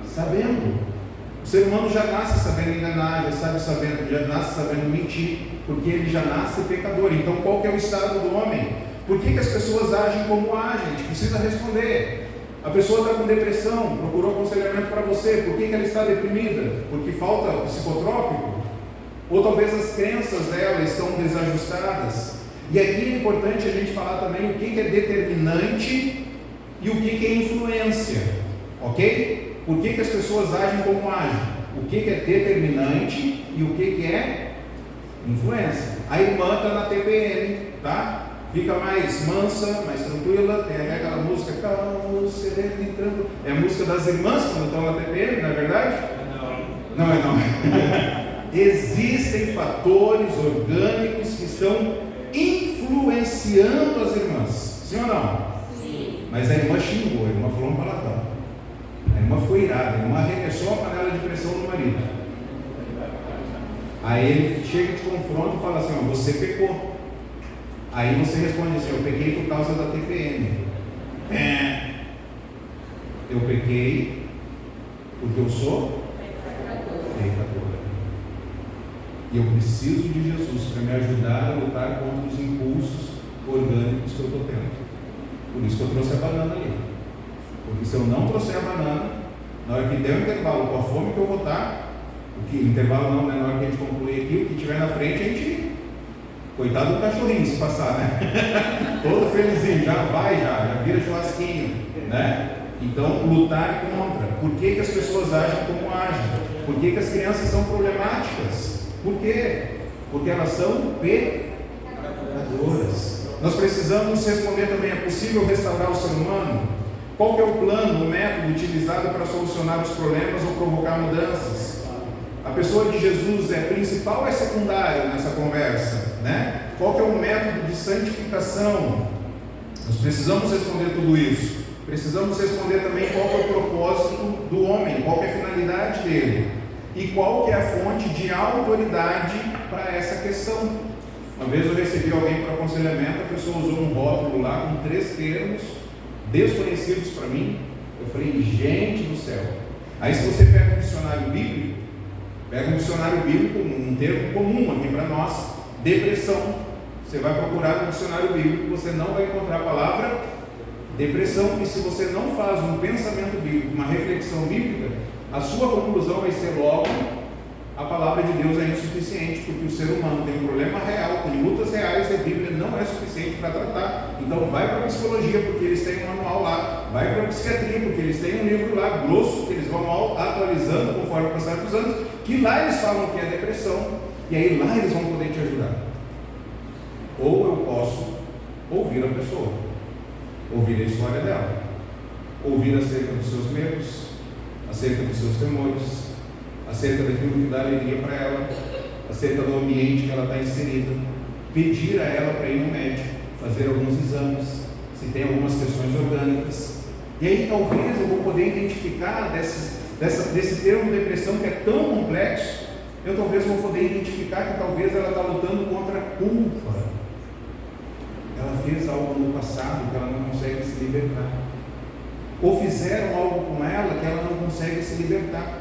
sabendo. O ser humano já nasce sabendo enganar, já nasce sabendo mentir, porque ele já nasce pecador. Então qual que é o estado do homem? Por que as pessoas agem como agem? A gente precisa responder. A pessoa está com depressão, procurou aconselhamento para você. Por que ela está deprimida? Porque falta psicotrópico? Ou talvez as crenças dela estão desajustadas? E aqui é importante a gente falar também o que é determinante e o que é influência, ok? Por que as pessoas agem como agem? O que é determinante e o que é influência? A irmã está na TPM, tá? Fica mais mansa, mais tranquila, tem aquela música calmo, sereno e tranquilo. É a música das irmãs quando estão na TPM, não é verdade? Não é não. Existem fatores orgânicos que estão influenciando as irmãs, sim ou não? Sim. Mas a irmã xingou, a irmã falou um palavrão, a irmã foi irada, a irmã arremessou a panela de pressão no marido. Aí ele chega de confronto e fala assim: você pecou. Aí você responde assim: eu pequei por causa da TPM. Eu pequei porque eu sou pecadora. E eu preciso de Jesus para me ajudar a lutar contra os impulsos orgânicos que eu estou tendo. Por isso que eu trouxe a banana ali. Porque se eu não trouxer a banana, na hora que der o intervalo com a fome que eu vou estar, intervalo não, né? Na hora que a gente concluir aqui, o que tiver na frente, a gente... Coitado do cachorrinho se passar, né? Todo felizinho, já vira churrasquinho, né? Então, lutar contra. Por que as pessoas agem como agem? Por que as crianças são problemáticas? Por quê? porque elas são pecadoras. Nós precisamos responder também: é possível restaurar o ser humano? Qual que é o plano, o método utilizado para solucionar os problemas ou provocar mudanças? A pessoa de Jesus é principal ou é secundária nessa conversa, né? Qual que é o método de santificação? Nós precisamos responder tudo isso. Precisamos responder também qual que é o propósito do homem, qual que é a finalidade dele e qual que é a fonte de autoridade para essa questão. Uma vez eu recebi alguém para aconselhamento, a pessoa usou um rótulo lá com 3 termos desconhecidos para mim. Eu falei: gente do céu. Aí se você pega um dicionário bíblico, um termo comum aqui para nós, depressão, você vai procurar no dicionário bíblico, você não vai encontrar a palavra depressão. E se você não faz um pensamento bíblico, uma reflexão bíblica, a sua conclusão vai ser logo: a palavra de Deus é insuficiente, porque o ser humano tem um problema real, tem lutas reais e a Bíblia não é suficiente para tratar. Então vai para a psicologia, porque eles têm um manual lá, vai para a psiquiatria, porque eles têm um livro lá grosso, que eles vão atualizando conforme o passar dos anos, que lá eles falam que é depressão, e aí lá eles vão poder te ajudar. Ou eu posso ouvir a pessoa, ouvir a história dela, ouvir acerca dos seus medos, acerca dos seus temores, acerca daquilo que dá alegria para ela, acerca do ambiente que ela está inserida, pedir a ela para ir no médico, fazer alguns exames, se tem algumas questões orgânicas, e aí talvez eu vou poder identificar desse termo depressão que é tão complexo, eu talvez vou poder identificar que talvez ela está lutando contra a culpa. Ela fez algo no passado que ela não consegue se libertar, ou fizeram algo com ela que ela não consegue se libertar.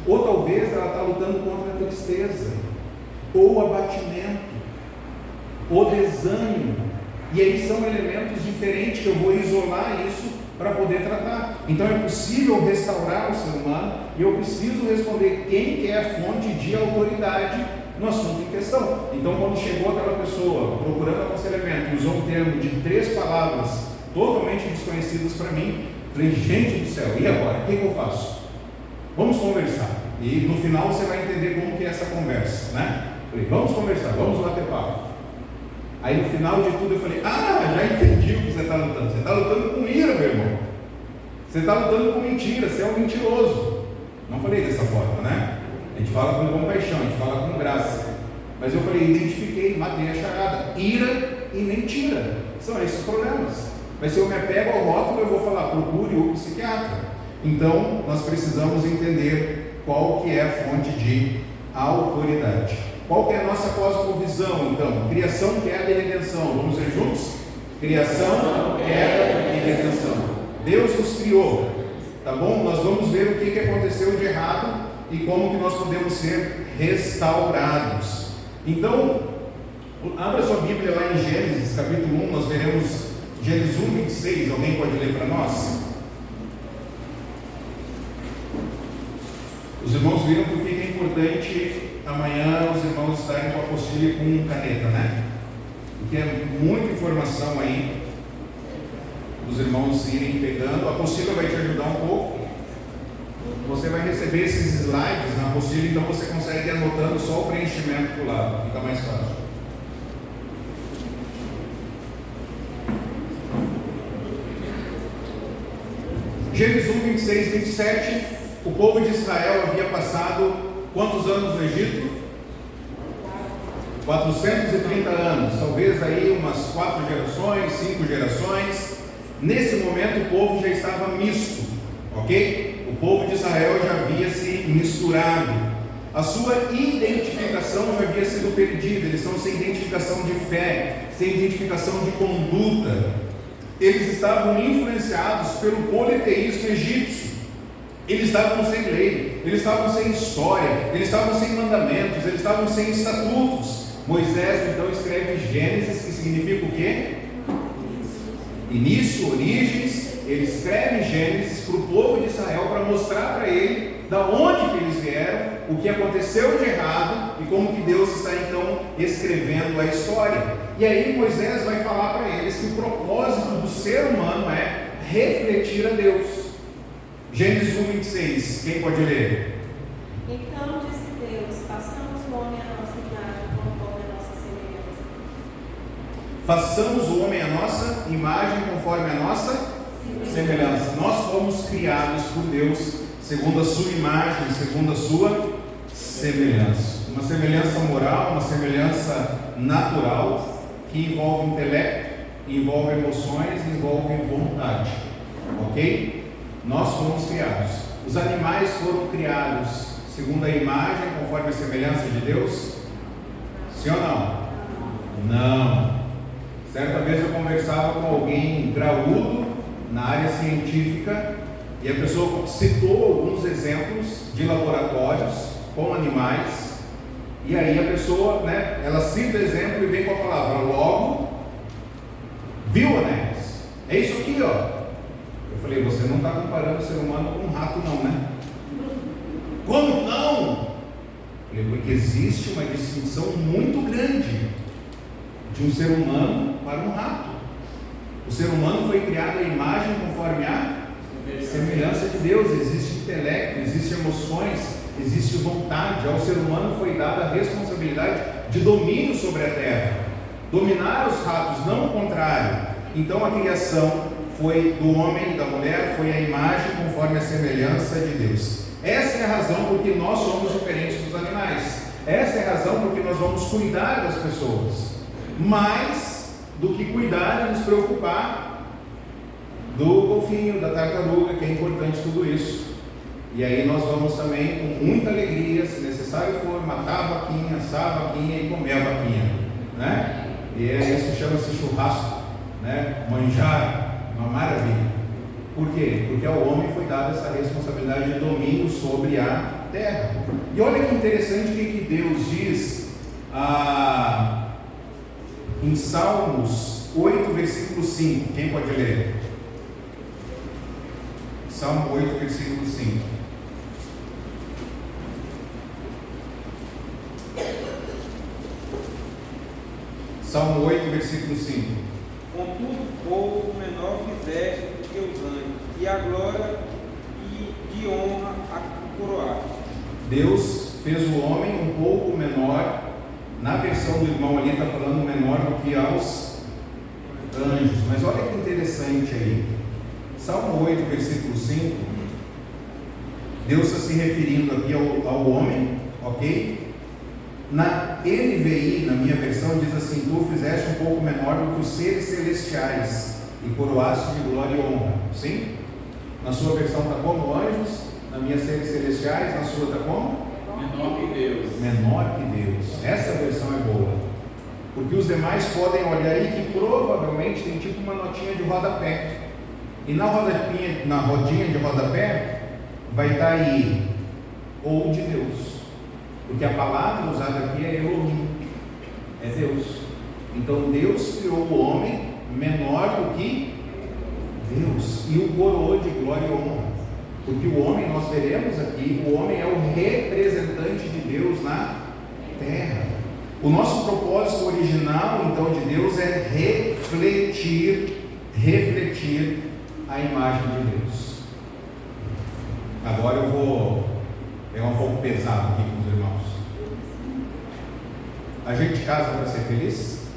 Ou talvez ela está lutando contra a tristeza, ou o abatimento, ou desânimo. E aí são elementos diferentes que eu vou isolar isso para poder tratar. Então é possível restaurar o ser humano, e eu preciso responder quem que é a fonte de autoridade no assunto em questão. Então, quando chegou aquela pessoa procurando aconselhamento e usou um termo de 3 palavras totalmente desconhecidas para mim, falei: gente do céu, e agora? O que eu faço? Vamos conversar. E no final você vai entender como que é essa conversa, né? Falei: vamos conversar, vamos bater papo. Aí no final de tudo eu falei: já entendi o que você está lutando. Você está lutando com ira, meu irmão. Você está lutando com mentira, você é um mentiroso. Não falei dessa forma, né? A gente fala com compaixão, a gente fala com graça. Mas eu falei: identifiquei, matei a charada. Ira e mentira são esses problemas. Mas se eu me apego ao rótulo, eu vou falar: procure o psiquiatra. Então, nós precisamos entender qual que é a fonte de autoridade. Qual que é a nossa cosmovisão, então? Criação, queda e redenção. Vamos ver juntos? Criação, queda e redenção. Deus nos criou, tá bom? Nós vamos ver o que aconteceu de errado e como que nós podemos ser restaurados. Então, abra sua Bíblia lá em Gênesis, capítulo 1, nós veremos Gênesis 1, 26. Alguém pode ler para nós? Os irmãos viram porque é importante amanhã os irmãos estarem com a apostila com caneta, né? Porque é muita informação aí, os irmãos irem pegando. A apostila vai te ajudar um pouco. Você vai receber esses slides na apostila, então você consegue ir anotando só o preenchimento do lado, fica mais fácil. Gênesis 1, 26, 27. O povo de Israel havia passado quantos anos no Egito? 430 anos, talvez aí umas 4 gerações, 5 gerações. Nesse momento o povo já estava misto, ok? O povo de Israel já havia se misturado. A sua identificação já havia sido perdida. Eles estão sem identificação de fé, sem identificação de conduta. Eles estavam influenciados pelo politeísmo egípcio. Eles estavam sem lei, eles estavam sem história, eles estavam sem mandamentos, eles estavam sem estatutos. Moisés então escreve Gênesis, que significa o quê? Início, origens. Ele escreve Gênesis para o povo de Israel para mostrar para ele da onde que eles vieram, o que aconteceu de errado e como que Deus está então escrevendo a história. E aí Moisés vai falar para eles que o propósito do ser humano é refletir a Deus. Gênesis 1, 26, quem pode ler? Então disse Deus: façamos o homem à nossa imagem, conforme a nossa semelhança. Façamos o homem a nossa imagem conforme a nossa semelhança. Nós fomos criados por Deus segundo a sua imagem, segundo a sua semelhança. Uma semelhança moral, uma semelhança natural que envolve intelecto, envolve emoções, envolve vontade. Ok? Nós fomos criados. Os animais foram criados segundo a imagem, conforme a semelhança de Deus? Sim ou não? Não. Certa vez eu conversava com alguém graúdo na área científica e a pessoa citou alguns exemplos de laboratórios com animais, e aí a pessoa, né, ela cita exemplo e vem com a palavra logo, viu, Anéis? É isso aqui, ó. Eu falei, você não está comparando o ser humano com um rato não, né? Como não? Eu falei, porque existe uma distinção muito grande de um ser humano para um rato. O ser humano foi criado à imagem conforme a semelhança de Deus. Existe intelecto, existem emoções, existe vontade. Ao ser humano foi dada a responsabilidade de domínio sobre a terra, dominar os ratos, não o contrário. Então a criação foi do homem e da mulher, foi a imagem conforme a semelhança de Deus. Essa é a razão por que nós somos diferentes dos animais. Essa é a razão por que nós vamos cuidar das pessoas, mais do que cuidar e nos preocupar do golfinho, da tartaruga, que é importante tudo isso. E aí nós vamos também, com muita alegria, se necessário for, matar a vaquinha, assar a vaquinha e comer a vaquinha, né? E isso chama-se churrasco, né? Manjar, uma maravilha. Por quê? Porque ao homem foi dada essa responsabilidade de domínio sobre a terra. E olha que interessante o que Deus diz em Salmos 8, versículo 5. Quem pode ler? Salmo 8, versículo 5. Salmo 8, versículo 5. Contudo, pouco menor fizeste do que os anjos, e a glória e de honra a coroaste. Deus fez o homem um pouco menor. Na versão do irmão ali está falando menor do que aos anjos. Mas olha que interessante aí. Salmo 8, versículo 5. Deus está se referindo aqui ao homem, ok? Na NVI, na minha versão, diz assim: tu fizeste um pouco menor do que os seres celestiais e coroaste de glória e honra. Sim? Na sua versão está como anjos, na minha seres celestiais, na sua está como? Menor que Deus. Menor que Deus. Essa versão é boa. Porque os demais podem olhar aí que provavelmente tem tipo uma notinha de rodapé. E na rodinha de rodapé vai estar aí ou de Deus. Porque a palavra usada aqui é Elohim, é Deus. Então Deus criou o homem menor do que Deus e o coroou de glória e honra. Porque o homem, nós veremos aqui, o homem é o representante de Deus na terra. O nosso propósito original, então, de Deus é refletir a imagem de Deus. Agora eu vou pegar um pouco pesado aqui com os irmãos. A gente casa para ser feliz?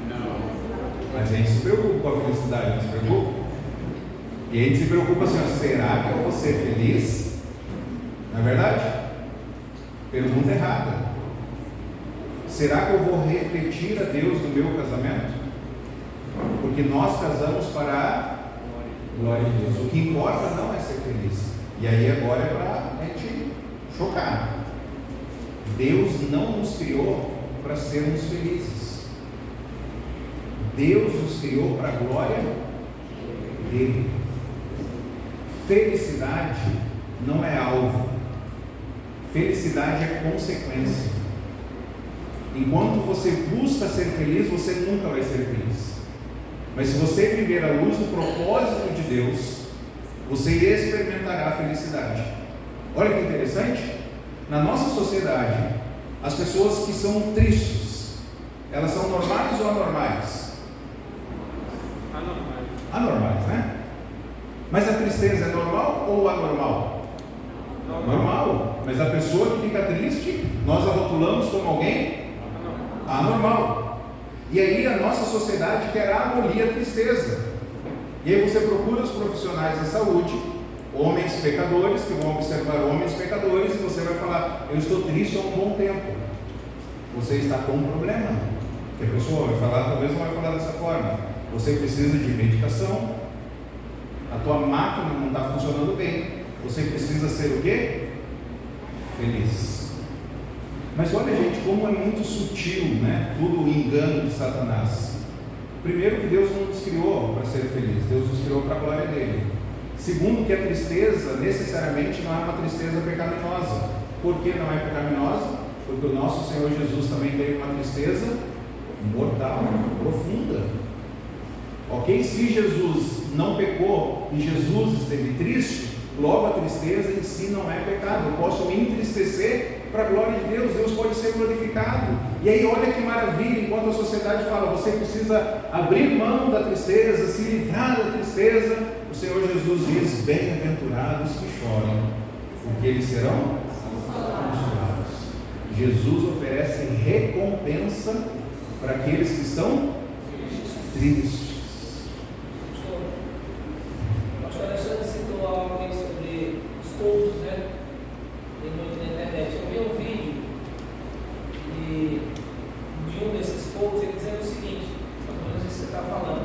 Não. Mas a gente se preocupa com a felicidade, não se preocupa? E a gente se preocupa assim, será que eu vou ser feliz? Não é verdade? Pergunta errada. Será que eu vou refletir a Deus no meu casamento? Porque nós casamos para a glória de Deus. O que importa não é ser feliz. E aí agora é para a gente chocar. Deus não nos criou para sermos felizes. Deus nos criou para a glória dele. Felicidade não é alvo. Felicidade é consequência. Enquanto você busca ser feliz, você nunca vai ser feliz. Mas se você viver à luz do propósito de Deus, você experimentará a felicidade. Olha que interessante. Na nossa sociedade, as pessoas que são tristes, elas são normais ou anormais? Anormais. Anormais, né? Mas a tristeza é normal ou anormal? Normal. Mas a pessoa que fica triste, nós a rotulamos como alguém anormal. E aí a nossa sociedade quer abolir a tristeza. E aí você procura os profissionais da saúde, homens pecadores, que vão observar homens pecadores, e você vai falar: eu estou triste há um bom tempo. Você está com um problema. Que a pessoa vai falar, talvez não vai falar dessa forma. Você precisa de medicação, a tua máquina não está funcionando bem. Você precisa ser o quê? Feliz. Mas olha, gente, como é muito sutil, né? Tudo o engano de Satanás. Primeiro, que Deus não nos criou para ser feliz, Deus nos criou para a glória dele. Segundo, que a tristeza necessariamente não é uma tristeza pecaminosa. Por que não é pecaminosa? Porque o nosso Senhor Jesus também teve uma tristeza mortal, profunda. Ok? Se Jesus não pecou e Jesus esteve triste, logo a tristeza em si não é pecado. Eu posso me entristecer para a glória de Deus, Deus pode ser glorificado. E aí olha que maravilha, enquanto a sociedade fala, você precisa abrir mão da tristeza, se livrar da tristeza, o Senhor Jesus diz: bem-aventurados que choram, porque eles serão consolados. Jesus oferece recompensa para aqueles que estão tristes. Pastor Alexandre citou algo aí sobre os cultos, né? Tem muito na internet. Eu vi um vídeo de um desses cultos, ele dizendo o seguinte, mais ou menos isso que você está falando: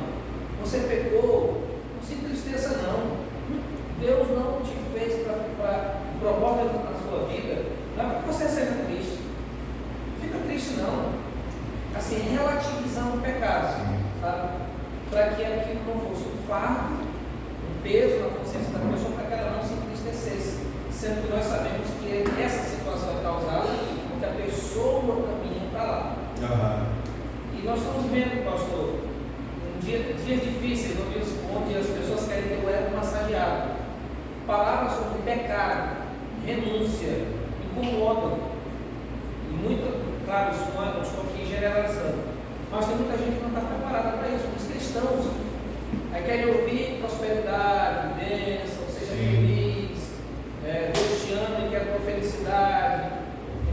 você pecou, não se entristeça não. Deus não te fez para propósito na sua vida, não é para você ser triste. Não fica triste não. Assim, relativizando o pecado, sabe? Para que aquilo não fosse um fardo, um peso na consciência da pessoa, para que ela não se entristecesse. Sendo que nós sabemos que essa situação é causada porque a pessoa caminha para lá. E nós estamos vendo, pastor, dias difíceis, onde as pessoas querem ter o ego massageado. Palavras sobre pecado, renúncia, incomodam. E muito, claro, isso não estou aqui generalizando, mas tem muita gente que não está preparada para isso, os cristãos. Aí querem ouvir prosperidade, bênção, seja feliz, Deus te ama e quer a tua felicidade.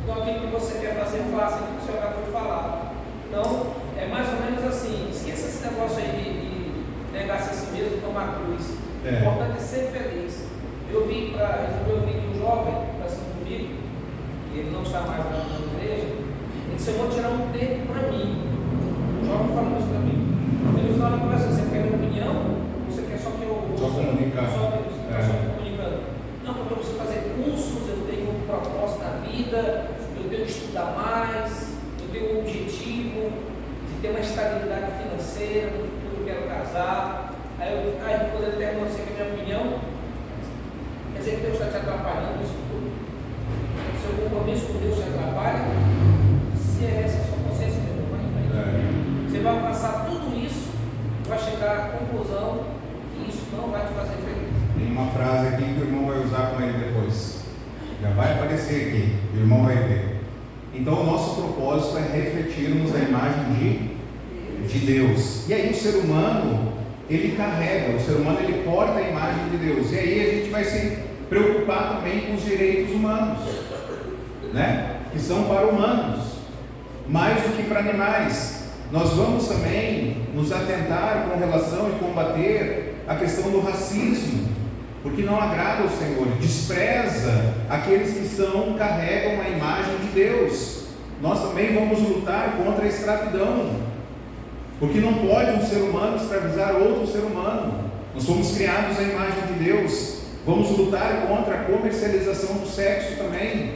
Então aquilo que você quer fazer, faça, aquilo que o Senhor acabou de falar. Então, é mais ou menos assim, esqueça esse negócio aí de negar-se a si mesmo e tomar cruz. O importante é ser feliz. Eu vim para resolver o vídeo de um jovem, está assim comigo, e ele não está mais na igreja. Ele disse: eu vou tirar um tempo para mim. O jovem falou isso para mim. Ele no final da conversa: você quer minha opinião? Ou você quer só que eu ouça? Só comunicar. Só comunicando. Não, porque eu preciso fazer cursos, eu tenho um propósito na vida, eu tenho que estudar mais, eu tenho um objetivo de ter uma estabilidade financeira, no futuro eu quero casar. Aí quando ele terminou, você quer minha opinião? Quer dizer que Deus está te atrapalhando nisso tudo? Seu compromisso com Deus te atrapalha? Se é essa a sua consciência, meu irmão, vai em frente. Você vai passar tudo isso, vai chegar à conclusão que isso não vai te fazer feliz. Tem uma frase aqui que o irmão vai usar com ele depois. Já vai aparecer aqui, o irmão vai ver. Então o nosso propósito é refletirmos a imagem de Deus. E aí o ser humano, ele carrega, o ser humano ele porta a imagem de Deus. E aí a gente vai se preocupar também com os direitos humanos, né? Que são para humanos, mais do que para animais. Nós vamos também nos atentar com relação e combater a questão do racismo, porque não agrada ao Senhor, despreza aqueles que carregam a imagem de Deus. Nós também vamos lutar contra a escravidão, porque não pode um ser humano escravizar outro ser humano. Nós fomos criados à imagem de Deus. Vamos lutar contra a comercialização do sexo também.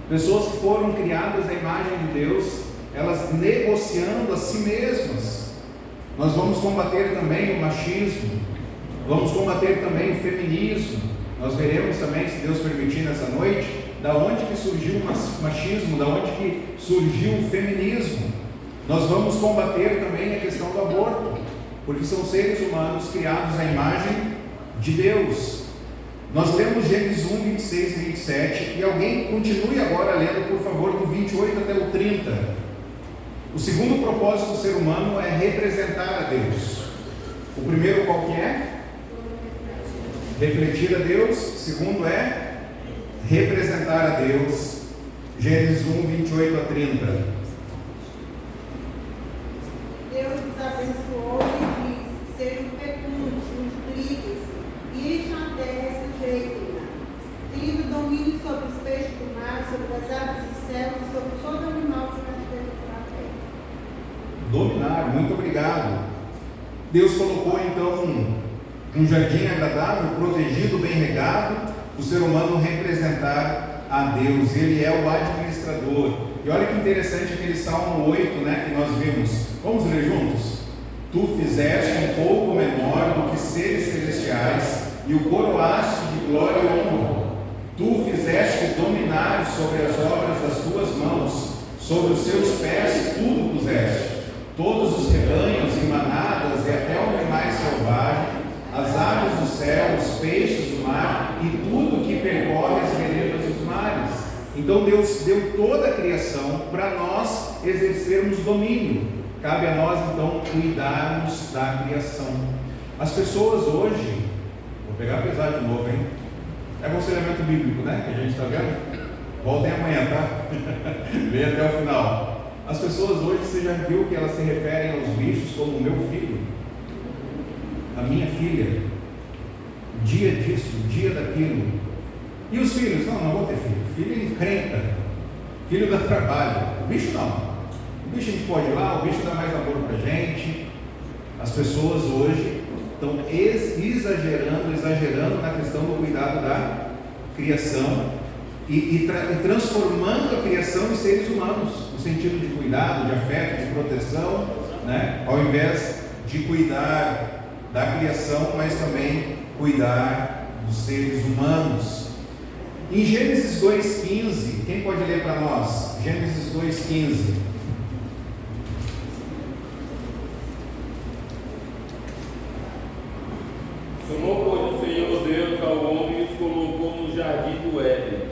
Pessoas que foram criadas à imagem de Deus, elas negociando a si mesmas. Nós vamos combater também o machismo. Vamos combater também o feminismo. Nós veremos também, se Deus permitir nessa noite, da onde que surgiu o machismo, da onde que surgiu o feminismo. Nós vamos combater também a questão do aborto, porque são seres humanos criados à imagem de Deus. Nós lemos Gênesis 1, 26 e 27, e alguém continue agora lendo, por favor, do 28 até o 30. O segundo propósito do ser humano é representar a Deus. O primeiro qual que é? Refletir a Deus. O segundo é representar a Deus. Gênesis 1, 28 a 30. Deus os abençoou e disse: sejam fecundos, multipliquem-se, e enchem a terra e sujeitem-na. Tenham domínio sobre os peixes do mar, sobre as aves do céu e sobre todo animal que se rasteja na terra. Dominar, muito obrigado. Deus colocou então um jardim agradável, protegido, bem regado, o ser humano representar a Deus. Ele é o administrador. E olha que interessante aquele Salmo 8, né, que nós vimos. Vamos ler juntos? Tu fizeste um pouco menor do que seres celestiais e o coroaste de glória e honra. Tu fizeste dominar sobre as obras das tuas mãos, sobre os seus pés tudo puseste. Todos os rebanhos e manadas e até o animais selvagens, as aves do céu, os peixes do mar e tudo que percorre as veredas dos mares. Então Deus deu toda a criação para nós exercermos domínio. Cabe a nós então cuidarmos da criação. As pessoas hoje, vou pegar pesado de novo, hein? É aconselhamento bíblico, né? Que a gente está vendo. Voltem amanhã, tá? Vem até o final. As pessoas hoje, você já viu que elas se referem aos bichos como o meu filho, a minha filha, dia disso, dia daquilo. E os filhos? Não vou ter filho. Filho encrenca, filho dá trabalho. O bicho não. O bicho a gente pode ir lá, o bicho dá mais amor pra gente. As pessoas hoje estão exagerando na questão do cuidado da criação e transformando a criação em seres humanos, no sentido de cuidado, de afeto, de proteção, né? Ao invés de cuidar da criação, mas também cuidar dos seres humanos. Em Gênesis 2,15, quem pode ler para nós? Gênesis 2,15. Tomou, pois, o Senhor Deus ao homem e os colocou no jardim do Éden,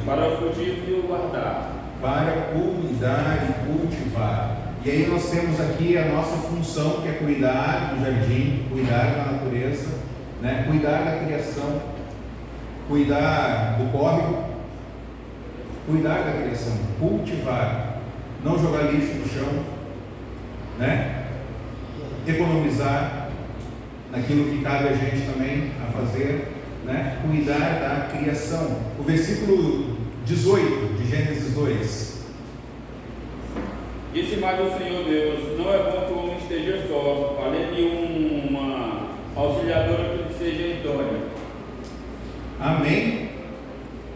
para fugir e o guardar. Para cuidar e cultivar. E aí nós temos aqui a nossa função, que é cuidar do jardim, cuidar da natureza, né? Cuidar da criação, cuidar do córrego, cuidar da criação, cultivar, não jogar lixo no chão, né? Economizar naquilo que cabe a gente também a fazer, né? Cuidar da criação. O versículo 18 de Gênesis 2. Disse mais o Senhor Deus: não é bom que o homem esteja só, além-lhe uma auxiliadora que lhe seja idônea. Amém?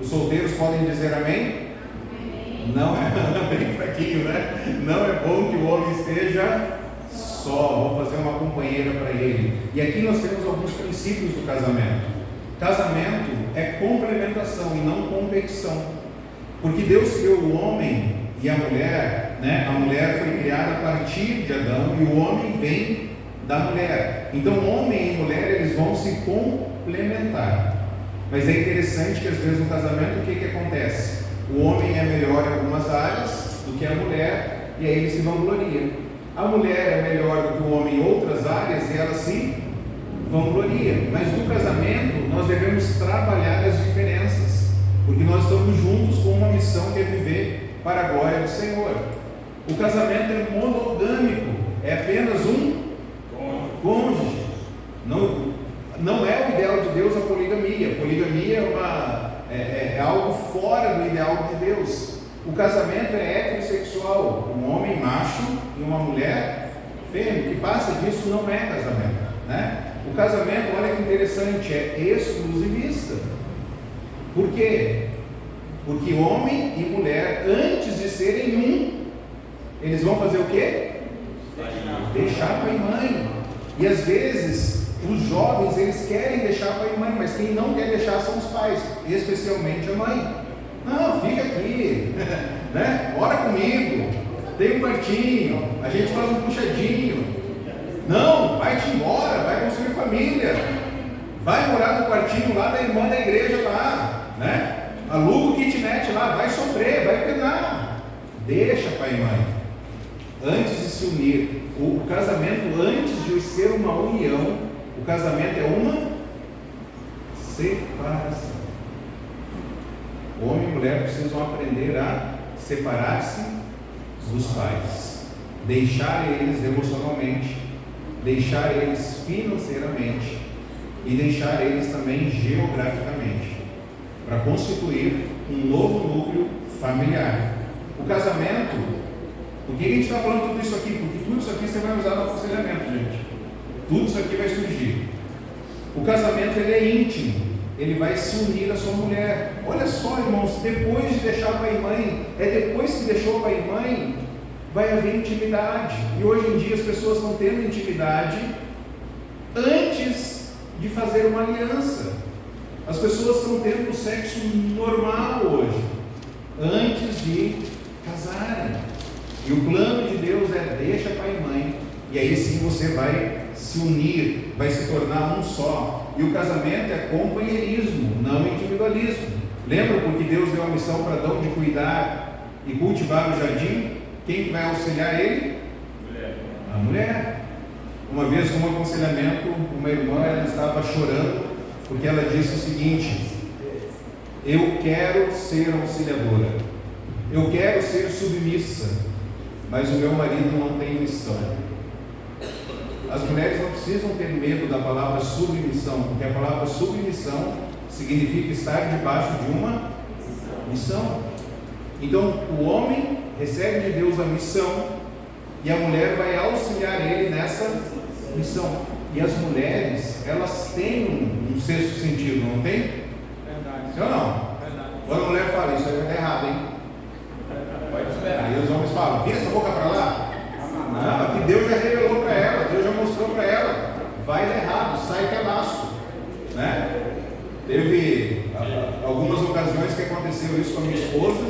Os solteiros podem dizer amém? Amém. Não é bem fraquinho, né? Não é bom que o homem esteja só. Vou fazer uma companheira para ele. E aqui nós temos alguns princípios do casamento. Casamento é complementação e não competição. Porque Deus criou o homem e a mulher, né? A mulher foi criada a partir de Adão e o homem vem da mulher. Então, homem e mulher, eles vão se complementar. Mas é interessante que às vezes no casamento o que acontece? O homem é melhor em algumas áreas do que a mulher e aí ele se vangloria. A mulher é melhor do que o homem em outras áreas e ela se vangloria. Mas no casamento nós devemos trabalhar as diferenças, porque nós estamos juntos com uma missão que é viver para a glória do Senhor. O casamento é monogâmico, é apenas um cônjuge. Não é o ideal de Deus a poligamia. A poligamia é algo fora do ideal de Deus. O casamento é heterossexual, um homem macho e uma mulher fêmea. O que passa disso não é casamento, né? O casamento, olha que interessante, é exclusivista. Por quê? Porque homem e mulher, antes de serem um, eles vão fazer o quê? Deixar pai e mãe. E às vezes os jovens, eles querem deixar pai e mãe, mas quem não quer deixar são os pais, especialmente a mãe. Não, fica aqui, né? Ora comigo, tem um quartinho, a gente faz um puxadinho. Não, vai-te embora, vai construir família, vai morar no quartinho lá da irmã da igreja lá, né? Aluga o kitnet lá, vai sofrer, vai pegar. Deixa pai e mãe. Antes de se unir, o casamento, antes de ser uma união, o casamento é uma Separação. Homem e mulher precisam aprender a separar-se dos pais, deixar eles emocionalmente, deixar eles financeiramente e deixar eles também geograficamente, para constituir um novo núcleo familiar. O casamento, por que a gente está falando tudo isso aqui? Porque tudo isso aqui você vai usar no aconselhamento, gente. Tudo isso aqui vai surgir. O casamento, ele é íntimo. Ele vai se unir à sua mulher. Olha só, irmãos, depois de deixar pai e mãe, depois que deixou pai e mãe, vai haver intimidade. E hoje em dia as pessoas estão tendo intimidade antes de fazer uma aliança. As pessoas estão tendo sexo normal hoje, antes de casarem. E o plano de Deus é: deixa pai e mãe, e aí sim você vai se unir, vai se tornar um só. E o casamento é companheirismo, não individualismo. Lembra porque Deus deu a missão para Adão de cuidar e cultivar o jardim? Quem que vai auxiliar ele? A mulher. Uma vez, num aconselhamento, uma irmã, ela estava chorando porque ela disse o seguinte: eu quero ser auxiliadora, eu quero ser submissa, mas o meu marido não tem missão. As mulheres não precisam ter medo da palavra submissão, porque a palavra submissão significa estar debaixo de uma missão. Então, o homem recebe de Deus a missão e a mulher vai auxiliar ele nessa missão. E as mulheres, elas têm um sexto sentido, não tem? Verdade. Sim ou não? Verdade. Quando a mulher fala, isso aí vai dar errado, hein? Pode esperar. Aí os homens falam, vira essa boca para lá. Não, que Deus já revelou para ela, Deus já mostrou para ela. Vai dar errado, sai que é laço, né? Teve algumas ocasiões que aconteceu isso com a minha esposa.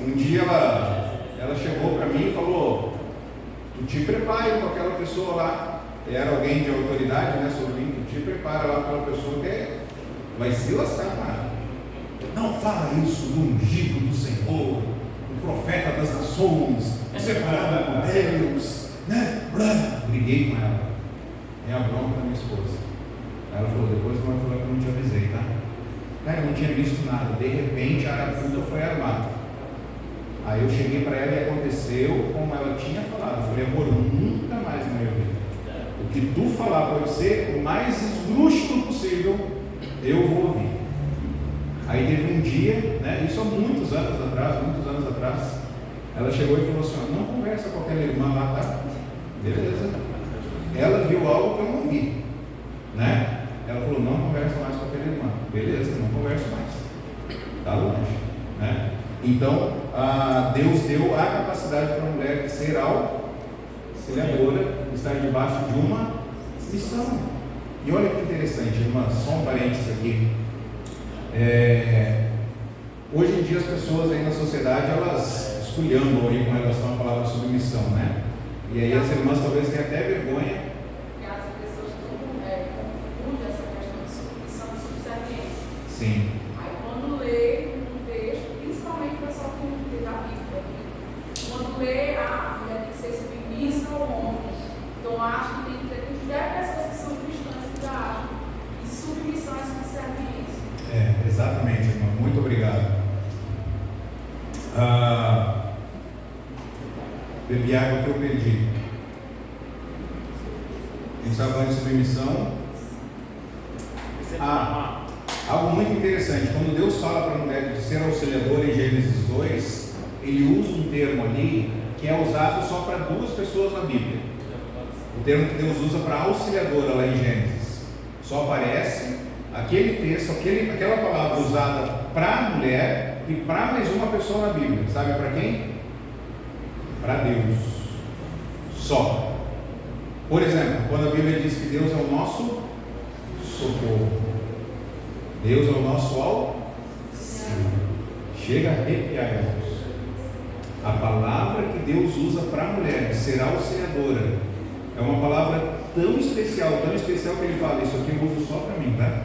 Um dia ela chegou para mim e falou: tu te prepare com aquela pessoa lá. Era alguém de autoridade, né, sobre mim. Tu te prepara lá com aquela pessoa que vai se lascar, cara. Não fala isso do ungido do Senhor, o profeta das nações, separado com Deus, né? Briguei com ela. É a bronca da minha esposa. Ela falou: depois não vai falar que eu não te avisei, tá? Cara, eu não tinha visto nada. De repente a araputa foi armada. Aí eu cheguei para ela e aconteceu como ela tinha falado. Eu falei: amor, nunca mais na minha vida. O que tu falar para você, o mais esdrúxulo possível, eu vou ouvir. Aí teve um dia, né, isso há muitos anos atrás, ela chegou e falou assim: não conversa com aquela irmã lá, tá? Beleza. Ela viu algo que eu não vi, né? Ela falou: não conversa mais com aquela irmã. Beleza, não converso mais. Tá longe, né? Então, Deus deu a capacidade para a mulher de ser auxiliadora, estar debaixo de uma missão. E olha que interessante, irmã, só um parênteses aqui. Hoje em dia as pessoas aí na sociedade, elas esculhambam aí com relação à palavra submissão, né? E aí as irmãs talvez tenham até vergonha. Porque as pessoas confundem essa questão de submissão e subserviência. Sim. Aí quando lê um texto, principalmente o pessoal que não tem da Bíblia, quando lê, a mulher tem que ser submissa ao homem. Então acho que tem que ter 10 pessoas que são cristãs que já acham que submissão é subserviência. Exatamente, irmã. Muito obrigado. Bebi água que eu perdi. A gente estava falando de submissão. Algo muito interessante. Quando Deus fala para a mulher de ser auxiliadora em Gênesis 2, ele usa um termo ali que é usado só para 2 pessoas na Bíblia. O termo que Deus usa para auxiliadora lá em Gênesis. Só aparece aquele texto, aquela palavra usada para a mulher e para mais uma pessoa na Bíblia. Sabe para quem? Para Deus. Só. Por exemplo, quando a Bíblia diz que Deus é o nosso socorro, Deus é o nosso auxílio. Chega a arrepiar, irmãos. A palavra que Deus usa para a mulher, de ser auxiliadora, é uma palavra tão especial que ele fala: isso aqui eu uso só para mim, tá?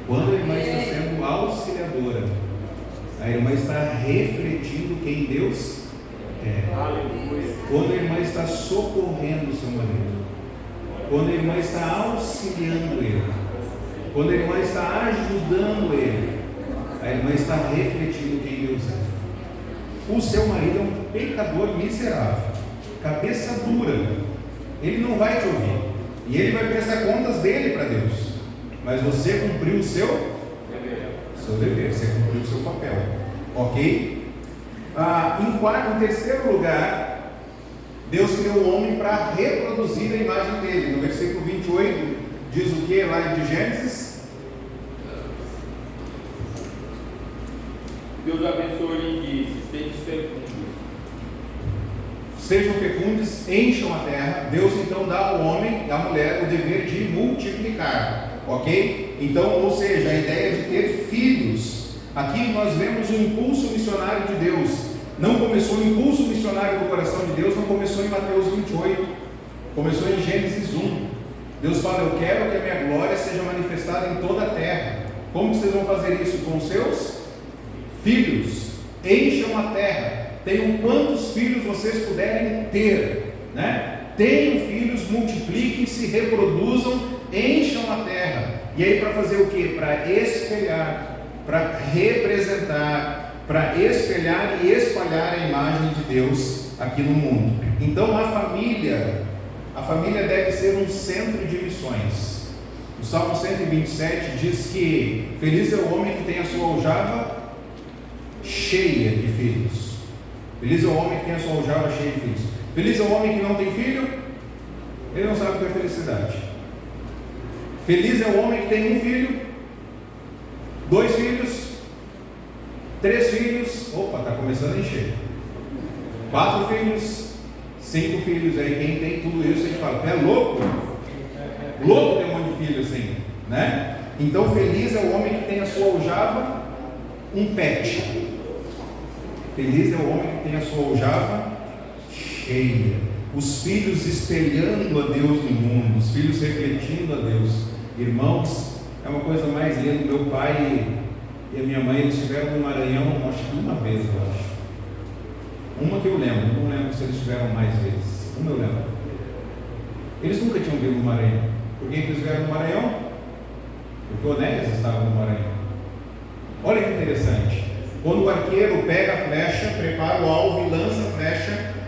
Quando a irmã está sendo auxiliadora, a irmã está refletindo quem Deus é. Quando a irmã está socorrendo o seu marido, quando a irmã está auxiliando ele, Quando a irmã está ajudando ele, a irmã está refletindo quem Deus é. O seu marido é um pecador miserável, cabeça dura, ele não vai te ouvir, e ele vai prestar contas dele para Deus, mas você cumpriu o seu dever, você cumpriu o seu papel, ok? Em terceiro lugar, Deus criou o homem para reproduzir a imagem dele. No versículo 28 diz o que lá de Gênesis? Deus abençoou e disse: sede fecundos. Sejam fecundes, encham a terra. Deus então dá ao homem e à mulher o dever de multiplicar, ok? Então, ou seja, a ideia de ter filhos. Aqui nós vemos o impulso missionário de Deus. Não começou o impulso missionário do coração de Deus, não começou em Mateus 28, começou em Gênesis 1. Deus fala: eu quero que a minha glória seja manifestada em toda a terra. Como vocês vão fazer isso? Com seus filhos. Encham a terra. Tenham quantos filhos vocês puderem ter, né? Tenham filhos, multipliquem-se, reproduzam, encham a terra. E aí para fazer o que? Para espelhar, para representar, para espelhar e espalhar a imagem de Deus aqui no mundo. Então a família deve ser um centro de missões. O Salmo 127 diz que feliz é o homem que tem a sua aljava cheia de filhos. Feliz é o homem que tem a sua aljava cheia de filhos. Feliz é o homem que não tem filho, ele não sabe o que é felicidade. Feliz é o homem que tem um filho, 2 filhos, 3 filhos, opa, está começando a encher. 4 filhos, 5 filhos. Aí quem tem tudo isso, a gente fala: é louco? Louco ter um monte de filho assim, né? Então feliz é o homem que tem a sua aljava um pet. Feliz é o homem que tem a sua aljava cheia. Os filhos espelhando a Deus no mundo, os filhos refletindo a Deus. Irmãos, é uma coisa mais linda. Meu pai e a minha mãe, eles estiveram no Maranhão, acho que uma vez, eu acho. Uma que eu lembro, não lembro se eles estiveram mais vezes. Uma eu lembro. Eles nunca tinham vindo no Maranhão. Por que eles vieram no Maranhão? Porque o Onélias estava no Maranhão. Olha que interessante. Quando o arqueiro pega a flecha, prepara o alvo e lança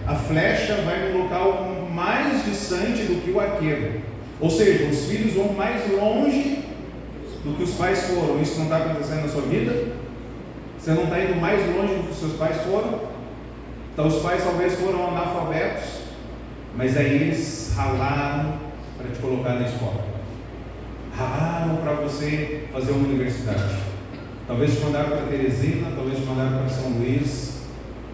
a flecha vai no local mais distante do que o arqueiro. Ou seja, os filhos vão mais longe do que os pais foram. Isso não está acontecendo na sua vida? Você não está indo mais longe do que os seus pais foram? Então os pais talvez foram analfabetos, mas aí eles ralaram para te colocar na escola. Ralaram para você fazer uma universidade. Talvez te mandaram para Teresina, talvez te mandaram para São Luís.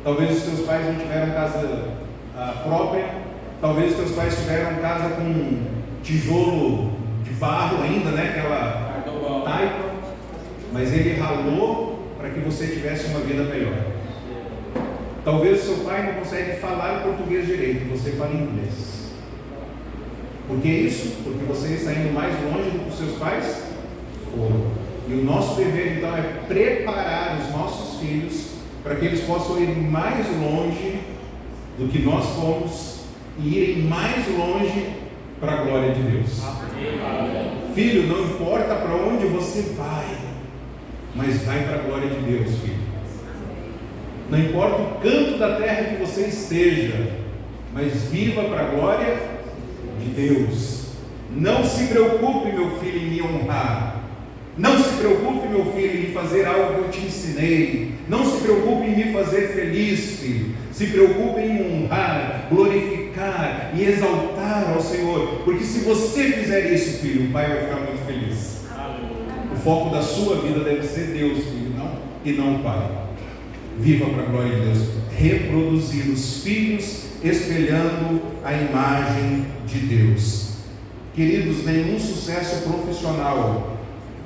Talvez os teus pais não tiveram casa própria. Talvez os teus pais tiveram casa com tijolo de barro ainda, né? Aquela taipa. Mas ele ralou para que você tivesse uma vida melhor. Talvez o seu pai não consegue falar português direito, você fala inglês. Por que isso? Porque você está indo mais longe do que os seus pais foram. E o nosso dever então é preparar os nossos filhos para que eles possam ir mais longe do que nós fomos e irem mais longe para a glória de Deus. Filho, não importa para onde você vai, mas vai para a glória de Deus, filho. Não importa o canto da terra que você esteja, mas viva para a glória de Deus. Não se preocupe, meu filho, em me honrar. Não se preocupe, meu filho, em fazer algo que eu te ensinei. Não se preocupe em me fazer feliz, filho. Se preocupe em honrar, glorificar e exaltar ao Senhor. Porque se você fizer isso, filho, o Pai vai ficar muito feliz. O foco da sua vida deve ser Deus, filho, e não o Pai. Viva para a glória de Deus. Reproduzir os filhos espelhando a imagem de Deus. Queridos, nenhum sucesso profissional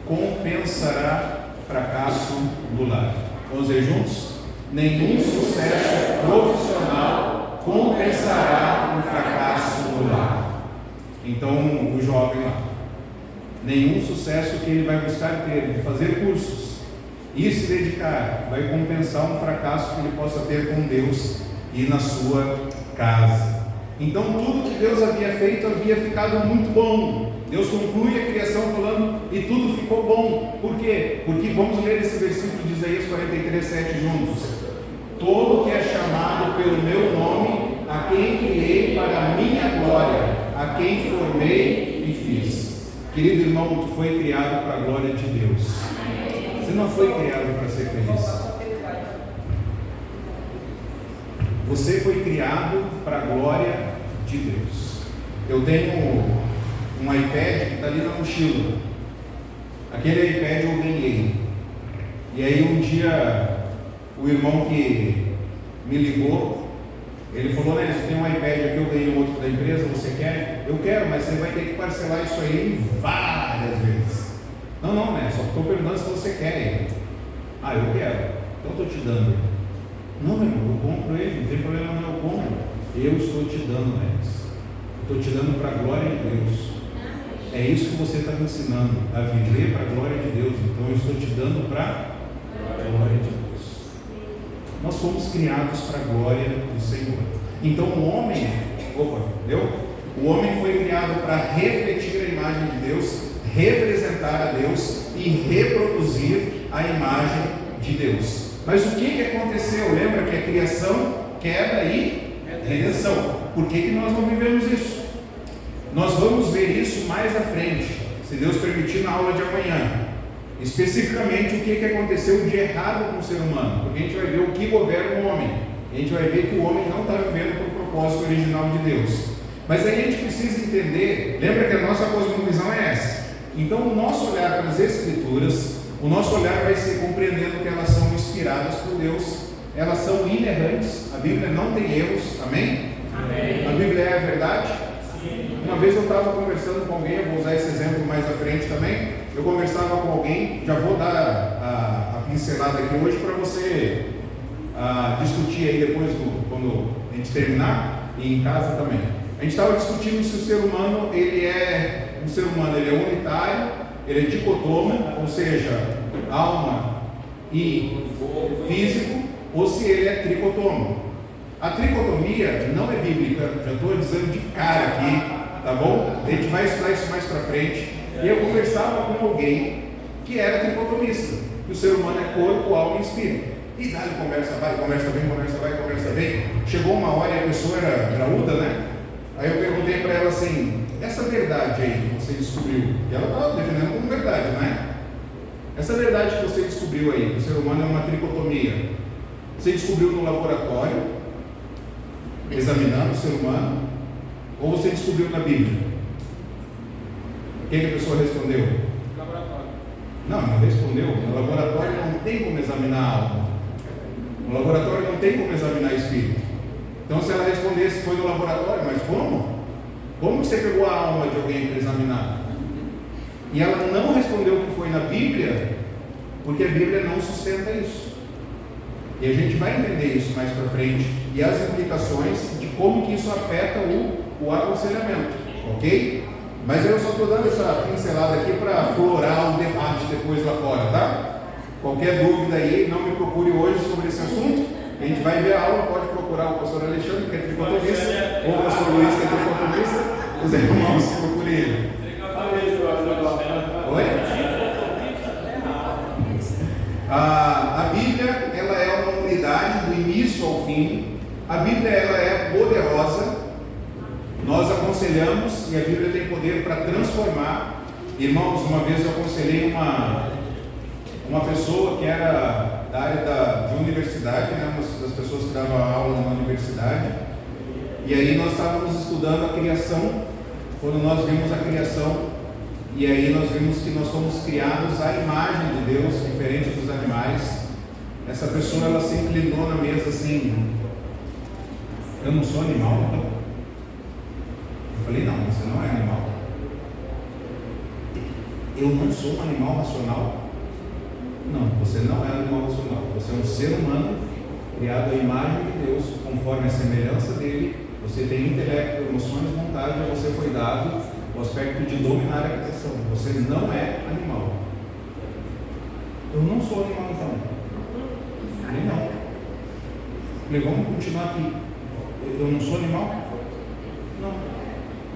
compensará fracasso no lar. Vamos ver juntos? Nenhum sucesso profissional compensará um fracasso no lar. Então, o jovem lá, nenhum sucesso que ele vai buscar ter, de fazer cursos e se dedicar, vai compensar um fracasso que ele possa ter com Deus e na sua casa. Então tudo que Deus havia feito havia ficado muito bom. Deus conclui a criação falando, e tudo ficou bom. Por quê? Porque vamos ler esse versículo de Isaías 43:7 juntos. Todo que é chamado pelo meu nome, a quem criei para a minha glória, a quem formei e fiz. Querido irmão, tu foi criado para a glória de Deus. Você não foi criado para ser feliz. Você foi criado para a glória de Deus. Eu tenho um iPad que está ali na mochila. Aquele iPad eu ganhei. E aí um dia o irmão que me ligou, ele falou, né, você tem um iPad aqui, eu ganhei um outro da empresa, você quer? Eu quero, mas você vai ter que parcelar isso aí várias vezes. Não, né, só estou perguntando se você quer ele. Ah, eu quero, então estou te dando ele. Não, meu irmão, eu compro ele, não tem problema não, eu compro. Eu estou te dando, né? Estou te dando para a glória de Deus. É isso que você está me ensinando, a viver para a glória de Deus. Então eu estou te dando para a glória de Deus. Nós fomos criados para a glória do Senhor. Então o homem, o homem foi criado para refletir a imagem de Deus, representar a Deus e reproduzir a imagem de Deus. Mas o que aconteceu? Lembra que a criação, queda e redenção. Por que nós não vivemos isso? Nós vamos ver isso mais à frente, se Deus permitir, na aula de amanhã. Especificamente o que aconteceu de errado com o ser humano, porque a gente vai ver o que governa o homem. A gente vai ver que o homem não está vivendo para o propósito original de Deus. Mas aí a gente precisa entender, lembra que a nossa cosmovisão é essa. Então o nosso olhar para as Escrituras, o nosso olhar vai ser compreendendo que elas são inspiradas por Deus, elas são inerrantes, a Bíblia não tem erros, amém? Amém. A Bíblia é a verdade? Sim. Uma vez eu estava conversando com alguém, eu vou usar esse exemplo mais à frente também, eu conversava com alguém, já vou dar a pincelada aqui hoje para você discutir aí depois, quando a gente terminar, e em casa também. A gente estava discutindo se o ser humano, ele é unitário, ele é dicotomo, ou seja, alma e físico, ou se ele é tricotomo. A tricotomia não é bíblica, já estou dizendo de cara aqui, tá bom? A gente vai estudar isso mais para frente. E eu conversava com alguém que era tricotomista, que o ser humano é corpo, alma e espírito. E daí conversa vai, conversa vem, conversa vai, conversa vem. Chegou uma hora e a pessoa era graúda, né? Aí eu perguntei para ela assim, essa verdade aí que você descobriu, e ela estava defendendo como verdade, não é? Essa verdade que você descobriu aí, que o ser humano é uma tricotomia, você descobriu no laboratório, examinando o ser humano, ou você descobriu na Bíblia? O que a pessoa respondeu? Laboratório. Não respondeu. No laboratório não tem como examinar a alma. No laboratório não tem como examinar espírito. Então se ela respondesse foi no laboratório, mas como? Como você pegou a alma de alguém para examinar? E ela não respondeu que foi na Bíblia, porque a Bíblia não sustenta isso. E a gente vai entender isso mais para frente e as implicações de como que isso afeta o aconselhamento, ok? Mas eu só estou dando essa pincelada aqui para aflorar o debate depois lá fora, tá? Qualquer dúvida aí, não me procure hoje sobre esse assunto. A gente vai ver a aula, pode procurar o pastor Alexandre, que é tricotomista, ou o pastor Luiz, que é tricotomista. Os irmãos, procure ele. Oi? A Bíblia, ela é uma unidade do início ao fim. A Bíblia, ela é poderosa. Nós aconselhamos, e a Bíblia tem poder para transformar. Irmãos, uma vez eu aconselhei uma pessoa que era da área de universidade, né, uma das pessoas que dava aula na universidade, e aí nós estávamos estudando a criação, quando nós vimos a criação, e aí nós vimos que nós fomos criados à imagem de Deus, diferente dos animais. Essa pessoa, ela se inclinou na mesa assim, eu não sou animal, então? Eu falei, não, você não é animal. Eu não sou um animal racional? Não, você não é um animal racional. Você é um ser humano criado à imagem de Deus, conforme a semelhança dele. Você tem intelecto, emoções, vontade, e você foi dado o aspecto de dominar a criação. Você não é animal. Eu não sou animal, então. Ele não. Eu falei, vamos continuar aqui. Eu não sou animal? Não.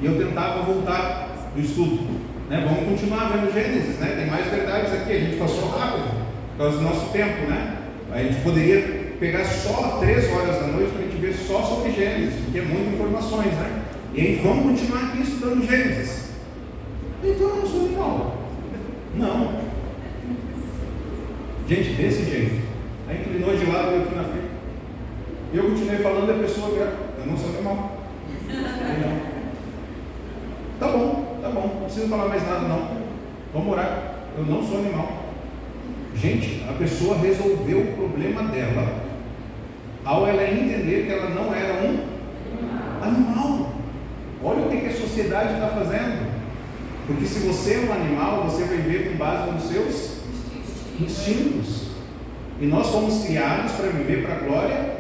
E eu tentava voltar do estudo, né? Vamos continuar vendo Gênesis, né? Tem mais verdades aqui, a gente passou rápido por causa do nosso tempo, né? A gente poderia pegar só 3 horas da noite para a gente ver só sobre Gênesis, porque é muitas informações, né? E aí vamos continuar aqui estudando Gênesis. Então eu não sou animal. Não. Gente, desse jeito. Aí inclinou de lado aqui na frente. E eu continuei falando e a pessoa, eu não sou animal. Não. Tá bom, não preciso falar mais nada não. Vamos orar. Eu não sou animal. Gente, a pessoa resolveu o problema dela ao ela entender que ela não era um animal. Olha o que a sociedade está fazendo. Porque se você é um animal, você vai viver com base nos seus instintos. E nós fomos criados para viver para a glória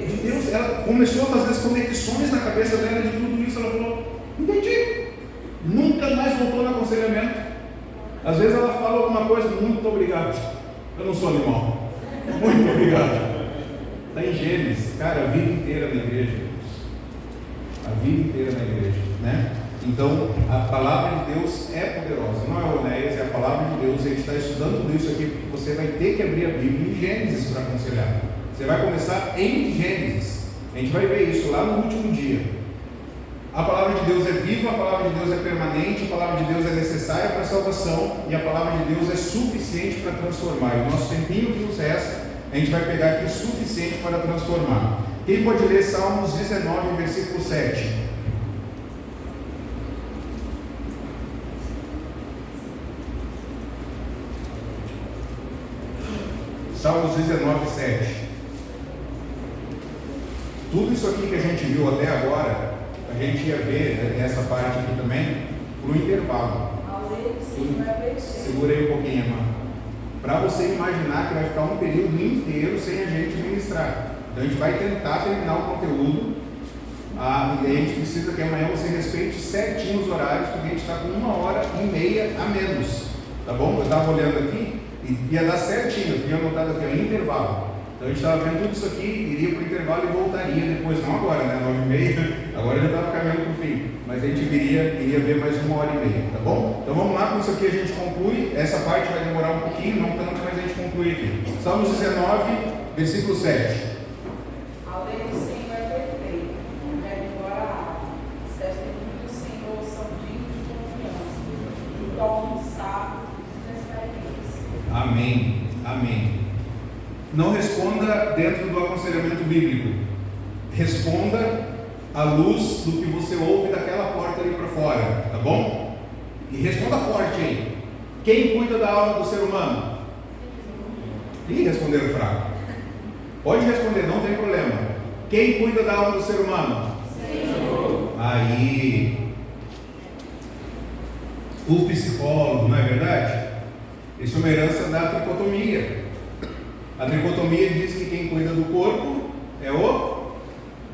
de Deus. Ela começou a fazer as conexões na cabeça dela de tudo isso. Ela falou, entendi. Nunca mais voltou no aconselhamento. Às vezes ela fala alguma coisa, muito obrigado. Eu não sou animal. Muito obrigado. Está em Gênesis, cara, a vida inteira na igreja. A vida inteira na igreja, né? Então, a palavra de Deus é poderosa, não é Onéias, é a palavra de Deus. A gente está estudando tudo isso aqui, porque você vai ter que abrir a Bíblia em Gênesis para aconselhar. Você vai começar em Gênesis. A gente vai ver isso lá no último dia. A palavra de Deus é viva, a palavra de Deus é permanente, a palavra de Deus é necessária para a salvação e a palavra de Deus é suficiente para transformar. E o nosso tempinho que nos resta, a gente vai pegar aqui o suficiente para transformar. Quem pode ler Salmos 19, versículo 7? Salmos 19, 7. Tudo isso aqui que a gente viu até agora, a gente ia ver essa parte aqui também, para o intervalo. Segura aí um pouquinho, irmã. Para você imaginar que vai ficar um período inteiro sem a gente ministrar. Então a gente vai tentar terminar o conteúdo. E a gente precisa que amanhã você respeite certinho os horários, porque a gente está com 1h30 a menos. Tá bom? Eu estava olhando aqui e ia dar certinho, eu tinha anotado aqui, intervalo. Então a gente estava vendo tudo isso aqui, iria para o intervalo e voltaria depois, não agora, né? 9h30, agora já estava caminhando para o fim. Mas a gente iria ver mais 1h30, tá bom? Então vamos lá, com isso aqui a gente conclui. Essa parte vai demorar um pouquinho, não tanto, mas a gente conclui aqui. Salmos 19, versículo 7. A lei do Senhor é perfeita, melhor a água. Os testemunhos do Senhor são dignos de confiança, e tornam sábios e experientes. Amém, amém. Não responda dentro do aconselhamento bíblico. Responda à luz do que você ouve daquela porta ali para fora, tá bom? E responda forte aí. Quem cuida da alma do ser humano? Ih, responderam fraco. Pode responder, não tem problema. Quem cuida da alma do ser humano? Senhor. Aí. O psicólogo, não é verdade? Isso é uma herança da tricotomia. A tricotomia diz que quem cuida do corpo é o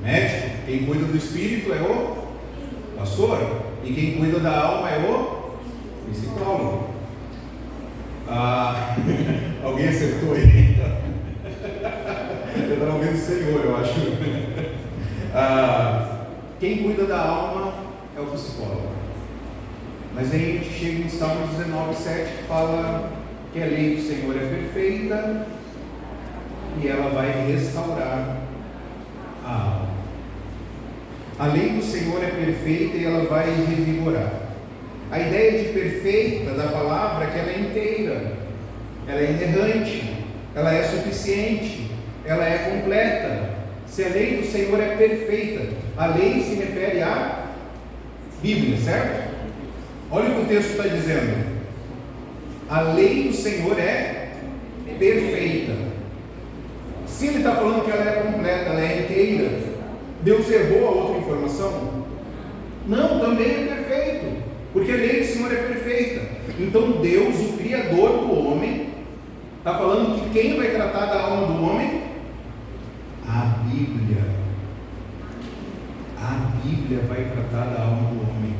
médico, quem cuida do espírito é o pastor, e quem cuida da alma é o psicólogo. Alguém acertou aí? Eu estava ouvindo o Senhor, eu acho. Quem cuida da alma é o psicólogo. Mas aí a gente chega em Salmos 19, 7, que fala que a lei do Senhor é perfeita e ela vai restaurar a alma. A lei do Senhor é perfeita e ela vai revigorar. A ideia de perfeita da palavra é que ela é inteira, ela é inerrante, ela é suficiente, ela é completa. Se a lei do Senhor é perfeita, a lei se refere à Bíblia, certo? Olha o que o texto está dizendo. A lei do Senhor é perfeita. Se ele está falando que ela é completa, ela é inteira, Deus errou a outra informação? Não, também é perfeito, porque a lei do Senhor é perfeita. Então Deus, o Criador do homem, está falando que quem vai tratar da alma do homem? A Bíblia. A Bíblia vai tratar da alma do homem.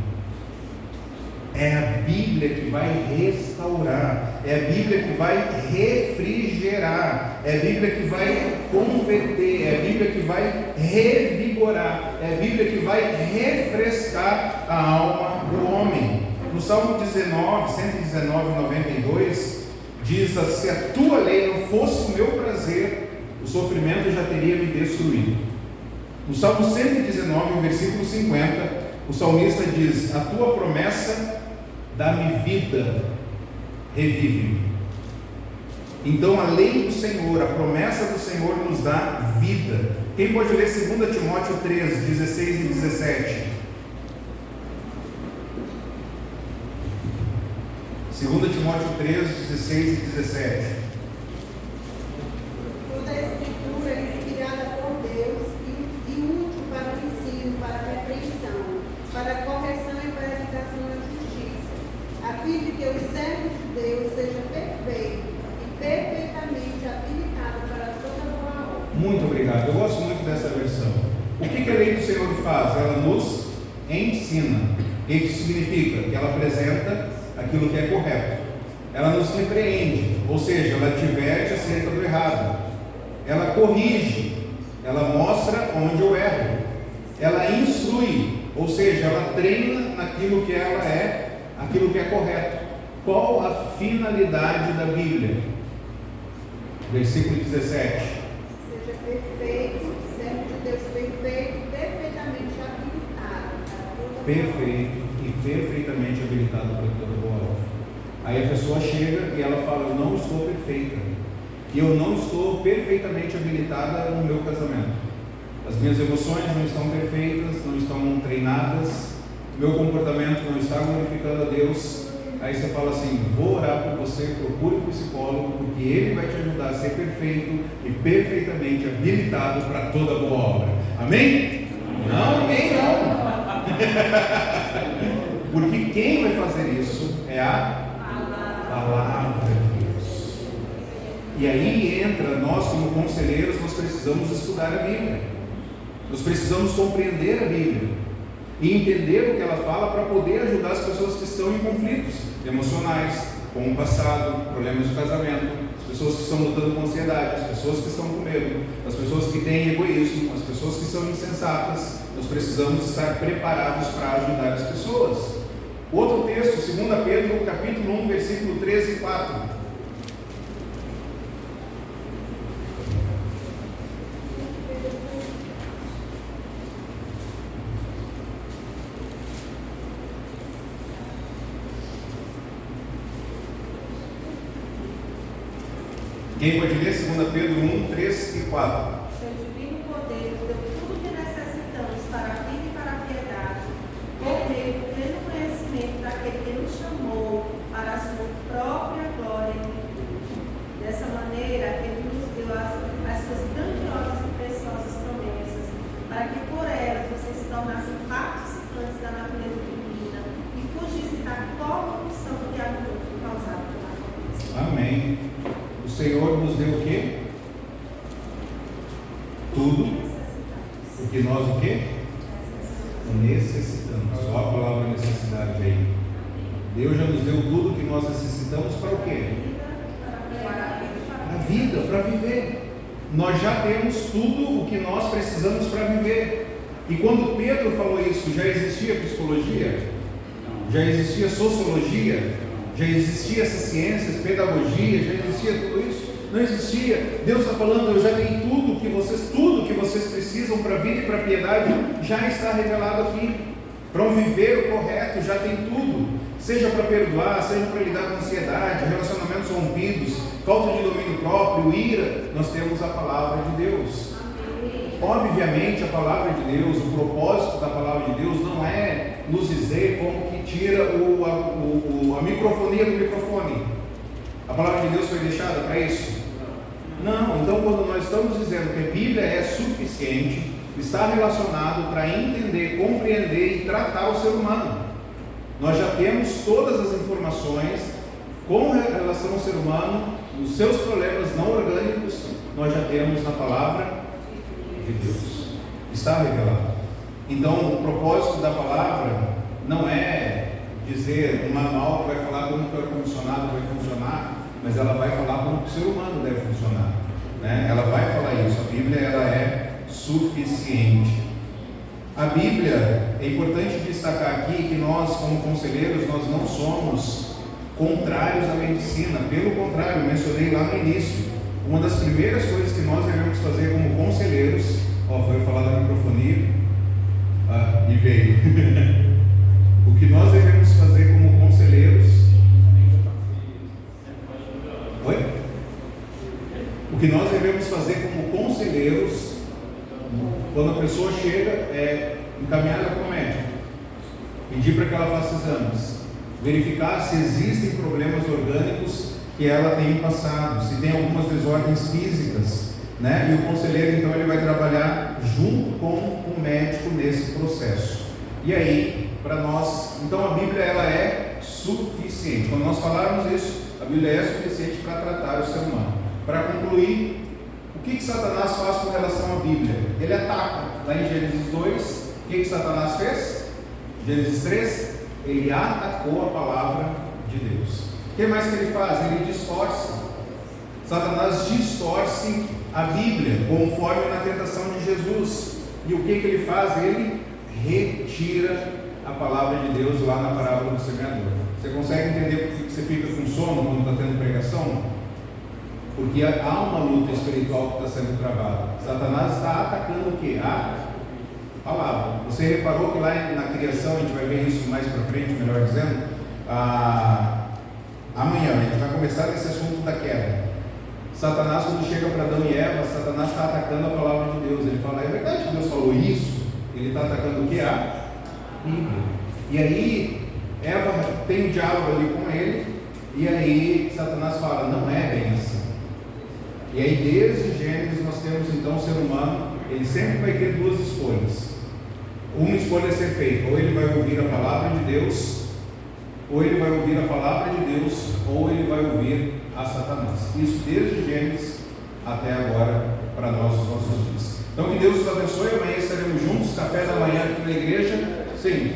É a Bíblia Bíblia que vai restaurar, é a Bíblia que vai refrigerar, é a Bíblia que vai converter, é a Bíblia que vai revigorar, é a Bíblia que vai refrescar a alma do homem. No Salmo 119, 92, diz: se a tua lei não fosse o meu prazer, o sofrimento já teria me destruído. No Salmo 119, versículo 50, o salmista diz: a tua promessa dá-me vida, revive-me. Então a lei do Senhor, a promessa do Senhor nos dá vida. Quem pode ler 2 Timóteo 3, 16 e 17? 2 Timóteo 3, 16 e 17. Toda a escritura é inspirada por Deus e útil para o ensino, para a repreensão, para a correção e para a educação na justiça, a fim de que o servo de Deus seja perfeito e perfeitamente habilitado para toda boa obra. Muito obrigado, eu gosto muito dessa versão. O que a lei do Senhor faz? Ela nos ensina. O que isso significa? Que ela apresenta aquilo que é correto. Ela nos repreende, ou seja, ela adverte acerca do errado. Ela corrige, ela mostra onde eu erro. Ela instrui, ou seja, ela treina naquilo que ela é, aquilo que é correto. Qual a finalidade da Bíblia? Versículo 17. Seja perfeito, servo de Deus perfeito, perfeitamente habilitado para toda Perfeito e perfeitamente habilitado para toda boa obra. Aí a pessoa chega e ela fala: eu não estou perfeita, e eu não estou perfeitamente habilitada no meu casamento. As minhas emoções não estão perfeitas, não estão treinadas, meu comportamento não está glorificando a Deus. Aí você fala assim: vou orar por você, procure um psicólogo, porque ele vai te ajudar a ser perfeito e perfeitamente habilitado para toda boa obra. Amém? Não, amém não. Porque quem vai fazer isso é a palavra de Deus. E aí entra, nós como conselheiros, nós precisamos estudar a Bíblia. Nós precisamos compreender a Bíblia e entender o que ela fala para poder ajudar as pessoas que estão em conflitos emocionais, com o passado, problemas de casamento, as pessoas que estão lutando com ansiedade, as pessoas que estão com medo, as pessoas que têm egoísmo, as pessoas que são insensatas. Nós precisamos estar preparados para ajudar as pessoas. Outro texto, 2 Pedro, capítulo 1, versículo 13 e 4. Quem pode ler 2 Pedro 1, 3 e 4? Seu divino poder nos deu tudo o que necessitamos para a vida e para a piedade, por meio do pleno conhecimento daquele que nos chamou para a sua própria glória e virtude. Dessa maneira, ele nos deu as suas grandiosas e preciosas promessas, para que por elas vocês se tornassem participantes da natureza divina e fugissem da corrupção que há no mundo causada pela corrupção. Amém. O Senhor nos deu o quê? Tudo o que nós o quê? Necessitamos. Só a palavra necessidade aí. Deus já nos deu tudo o que nós necessitamos para o quê? Para a vida, para viver. Nós já temos tudo o que nós precisamos para viver. E quando Pedro falou isso, já existia psicologia? Já existia sociologia? Já existia essas ciências, pedagogia, já existia tudo isso? Não existia. Deus está falando: eu já tenho tudo que vocês precisam para a vida e para a piedade, já está revelado aqui. Para viver o correto, já tem tudo. Seja para perdoar, seja para lidar com ansiedade, relacionamentos rompidos, falta de domínio próprio, ira, nós temos a palavra de Deus. Obviamente a palavra de Deus, o propósito da palavra de Deus não é nos dizer como que tira a microfonia do microfone. A palavra de Deus foi deixada para isso? Não. Então quando nós estamos dizendo que a Bíblia é suficiente, está relacionado para entender, compreender e tratar o ser humano. Nós já temos todas as informações com relação ao ser humano, os seus problemas não orgânicos, nós já temos na palavra de Deus. Está revelado. Então o propósito da palavra não é dizer um manual que vai falar como que o ar-condicionado vai funcionar, mas ela vai falar como que o ser humano deve funcionar, né? Ela vai falar isso. A Bíblia, ela é suficiente. A Bíblia, é importante destacar aqui que nós, como conselheiros, nós não somos contrários à medicina. Pelo contrário, eu mencionei lá no início, uma das primeiras coisas que nós devemos fazer como conselheiros, foi falar da microfonia, e veio. O que nós devemos fazer como conselheiros, o que nós devemos fazer como conselheiros, quando a pessoa chega, é encaminhá-la para o médico, pedir para que ela faça exames, verificar se existem problemas orgânicos que ela tem passado, se tem algumas desordens físicas, né? E o conselheiro, então, ele vai trabalhar junto com o médico nesse processo. E aí, para nós, então a Bíblia, ela é suficiente. Quando nós falarmos isso, a Bíblia é suficiente para tratar o ser humano. Para concluir, o que Satanás faz com relação à Bíblia? Ele ataca. Lá em Gênesis 2, o que Satanás fez? Gênesis 3, ele atacou a palavra de Deus. O que mais que ele faz? Ele distorce. Satanás distorce a Bíblia, conforme na tentação de Jesus. E o que ele faz? Ele retira a palavra de Deus lá na parábola do semeador. Você consegue entender por que você fica com sono quando está tendo pregação? Porque há uma luta espiritual que está sendo travada. Satanás está atacando o que? A palavra. Você reparou que lá na criação, a gente vai ver isso mais para frente, melhor dizendo, amanhã a gente vai começar esse assunto da queda. Satanás, quando chega para Adão e Eva, Satanás está atacando a palavra de Deus. Ele fala, é verdade que Deus falou isso? Ele está atacando o que? A Bíblia. E aí, Eva tem um diálogo ali com ele, e aí Satanás fala, não é bem assim. E aí, desde Gênesis, nós temos então o ser humano, ele sempre vai ter duas escolhas. Uma escolha a ser feita, ou ele vai ouvir a palavra de Deus, ou ele vai ouvir a palavra de Deus, ou ele vai ouvir a Satanás. Isso desde Gênesis até agora, para nós, os nossos dias. Então, que Deus nos abençoe. Amanhã estaremos juntos, café da manhã aqui na igreja. Sim.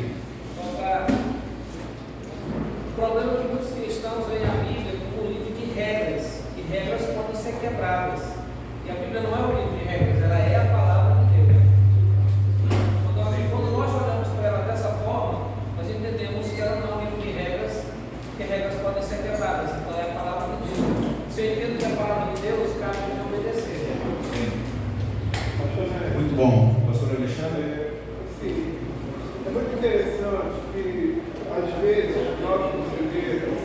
O problema é que muitos cristãos veem a Bíblia como um livro de regras, e regras podem ser quebradas. E a Bíblia não é um livro de regras, ela é a palavra de Deus. Quando nós olhamos para ela dessa forma, nós entendemos que ela não é um livro de regras, porque regras podem ser quebradas, então é a palavra de Deus. Se eu entendo que é a palavra de Deus, cabe a mim obedecer. Muito bom. Pastor Alexandre? Sim. É muito interessante que, às vezes, nós conselheiros,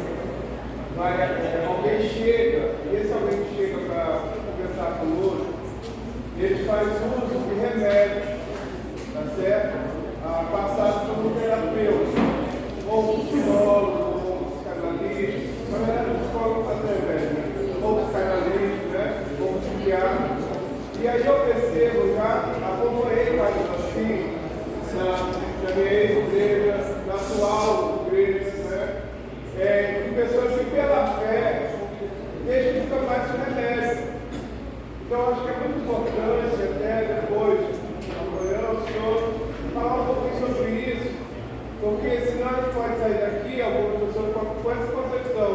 alguém chega, e esse alguém chega para conversar conosco, ele faz uso de remédios, tá certo? Passado por um terapeuta, ou um psicólogo, ou um psicanalista, na verdade o psicólogo faz remédio, ou um psicanalista, né? Ou um psiquiatra. E aí eu percebo, já acompanhei mais assim, na minha ex-igreja, na atual igreja, né? De pessoas que pela fé deixam de tomar esse remédio. Então acho que é muito importante até depois, amanhã, o senhor falar um pouquinho sobre isso, porque senão a gente pode sair daqui, algumas pessoas com essa concepção,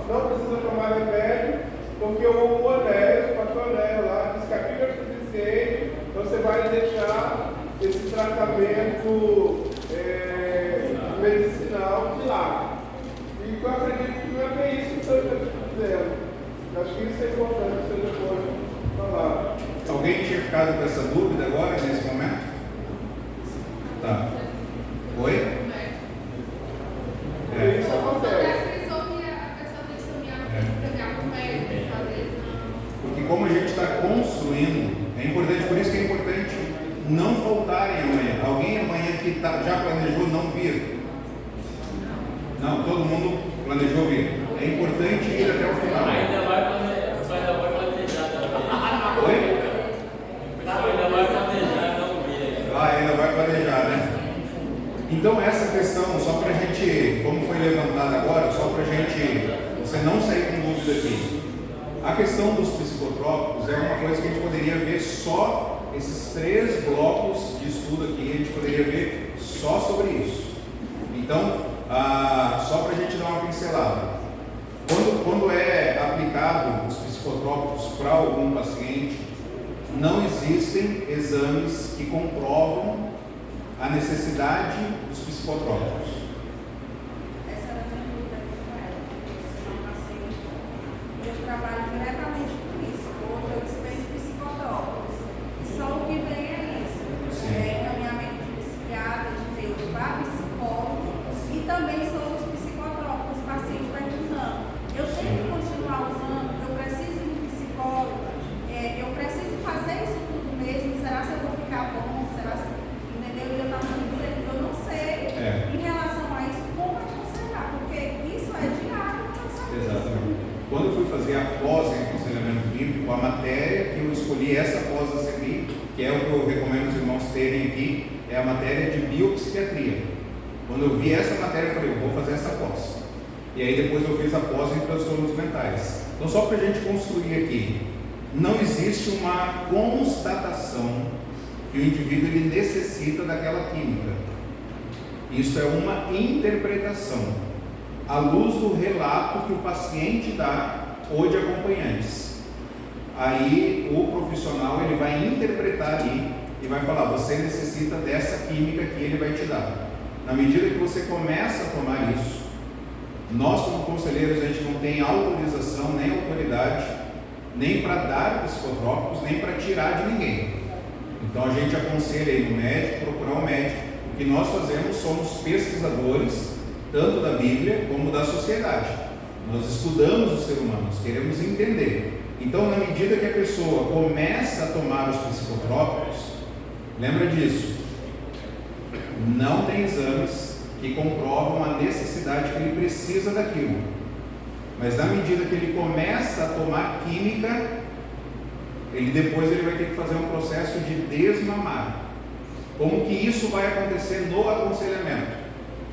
não precisa tomar remédio, porque o Onéio, o pastor Onéio lá, diz que a Bíblia é suficiente, então você vai deixar esse tratamento medicinal de lado. E eu acredito que não é bem isso que o Senhor está dizendo. Eu acho que isso é importante você depois falar. Alguém tinha ficado com essa dúvida agora, nesse momento? Tá. Oi? Isso acontece. Porque como a gente está construindo, é importante, por isso que é importante não faltarem amanhã. Alguém amanhã que já planejou não vir? Não, todo mundo planejou vir. É importante ir até o final. Ainda vai planejar também. Oi? Ainda vai planejar não vir. Ainda vai planejar, né? Então essa questão, só para a gente, como foi levantada agora, só para a gente, você não sair com dúvida aqui. A questão dos psicotrópicos é uma coisa que a gente poderia ver só, esses 3 blocos de estudo aqui, a gente poderia ver só sobre isso. Então, só para a gente dar uma pincelada. Quando é aplicado os psicotrópicos para algum paciente, não existem exames que comprovam a necessidade dos psicotrópicos. Essa era a minha dúvida com ela, porque se não paciente, eu trabalho diretamente com isso. Hoje eu dispenso psicotrópicos. E só o que vem é isso. Encaminhamento de psiquiatra, de neuro para psicólogo, e também são os psicotrópicos. O paciente vai perguntando, eu tenho que continuar usando, eu preciso de um psicólogo, eu preciso fazer isso tudo mesmo, será que eu vou ficar bom? Será que... Entendeu? E eu estava dizendo que eu não sei em relação a isso como aconselhar, porque isso é diário. Exatamente. Quando eu fui fazer a pós em aconselhamento bíblico, a matéria que eu escolhi, essa pós a seguir, que é o que eu recomendo os irmãos terem aqui, é a matéria de biopsiquiatria. Quando eu vi essa matéria, eu falei, eu vou fazer essa pós. E aí depois eu fiz a pós em transtornos mentais. Então, só para a gente construir aqui, não existe uma constatação que o indivíduo ele necessita daquela química. Isso é uma interpretação, à luz do relato que o paciente dá ou de acompanhantes. Aí o profissional ele vai interpretar ali e vai falar, você necessita dessa química que ele vai te dar. Na medida que você começa a tomar isso, nós como conselheiros a gente não tem autorização nem autoridade nem para dar psicotrópicos, nem para tirar de ninguém. Então a gente aconselha ir no médico, procurar um médico. O que nós fazemos, somos pesquisadores, tanto da Bíblia como da sociedade. Nós estudamos os seres humanos, queremos entender. Então, na medida que a pessoa começa a tomar os psicotrópicos, lembra disso, não tem exames que comprovam a necessidade que ele precisa daquilo. Mas na medida que ele começa a tomar química, depois ele vai ter que fazer um processo de desmamar. Como que isso vai acontecer no aconselhamento?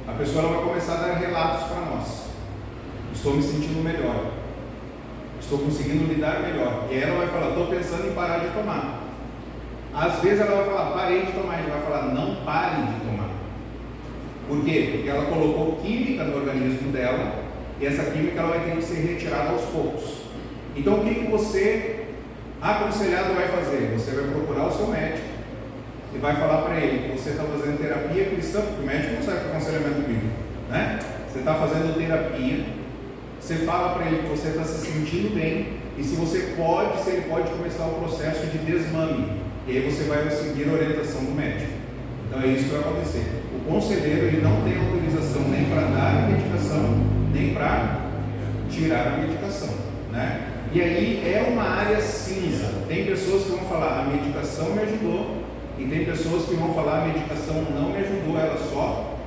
A pessoa ela vai começar a dar relatos para nós. Estou me sentindo melhor. Estou conseguindo lidar melhor. E aí ela vai falar, estou pensando em parar de tomar. Às vezes ela vai falar, parei de tomar. A gente vai falar, não pare de tomar. Por quê? Porque ela colocou química no organismo dela e essa química ela vai ter que ser retirada aos poucos. Então o que você, aconselhado, vai fazer? Você vai procurar o seu médico e vai falar para ele que você está fazendo terapia cristã, porque o médico não serve para aconselhamento bíblico, né? Você está fazendo terapia, você fala para ele que você está se sentindo bem e se ele pode começar o processo de desmame, e aí você vai seguir a orientação do médico. Então é isso que vai acontecer. O conselheiro ele não tem autorização nem para dar a medicação, nem para tirar a medicação, né? E aí é uma área cinza. Tem pessoas que vão falar, a medicação me ajudou, e tem pessoas que vão falar, a medicação não me ajudou, ela só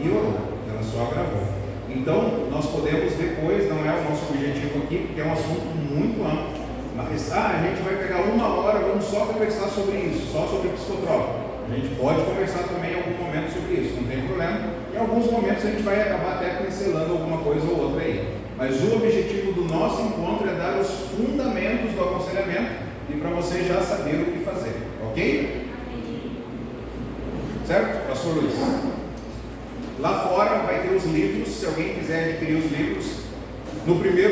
piorou, ela só agravou. Então, nós podemos depois, não é o nosso objetivo aqui, porque é um assunto muito amplo, mas a gente vai pegar 1 hora, vamos só conversar sobre isso, só sobre psicotrópico. A gente pode conversar também em algum momento sobre isso, não tem problema. Em alguns momentos a gente vai acabar até pincelando alguma coisa ou outra aí. Mas o objetivo do nosso encontro é dar os fundamentos do aconselhamento e para você já saber o que fazer, ok? Certo, pastor Luiz? Lá fora vai ter os livros, se alguém quiser adquirir os livros. No primeiro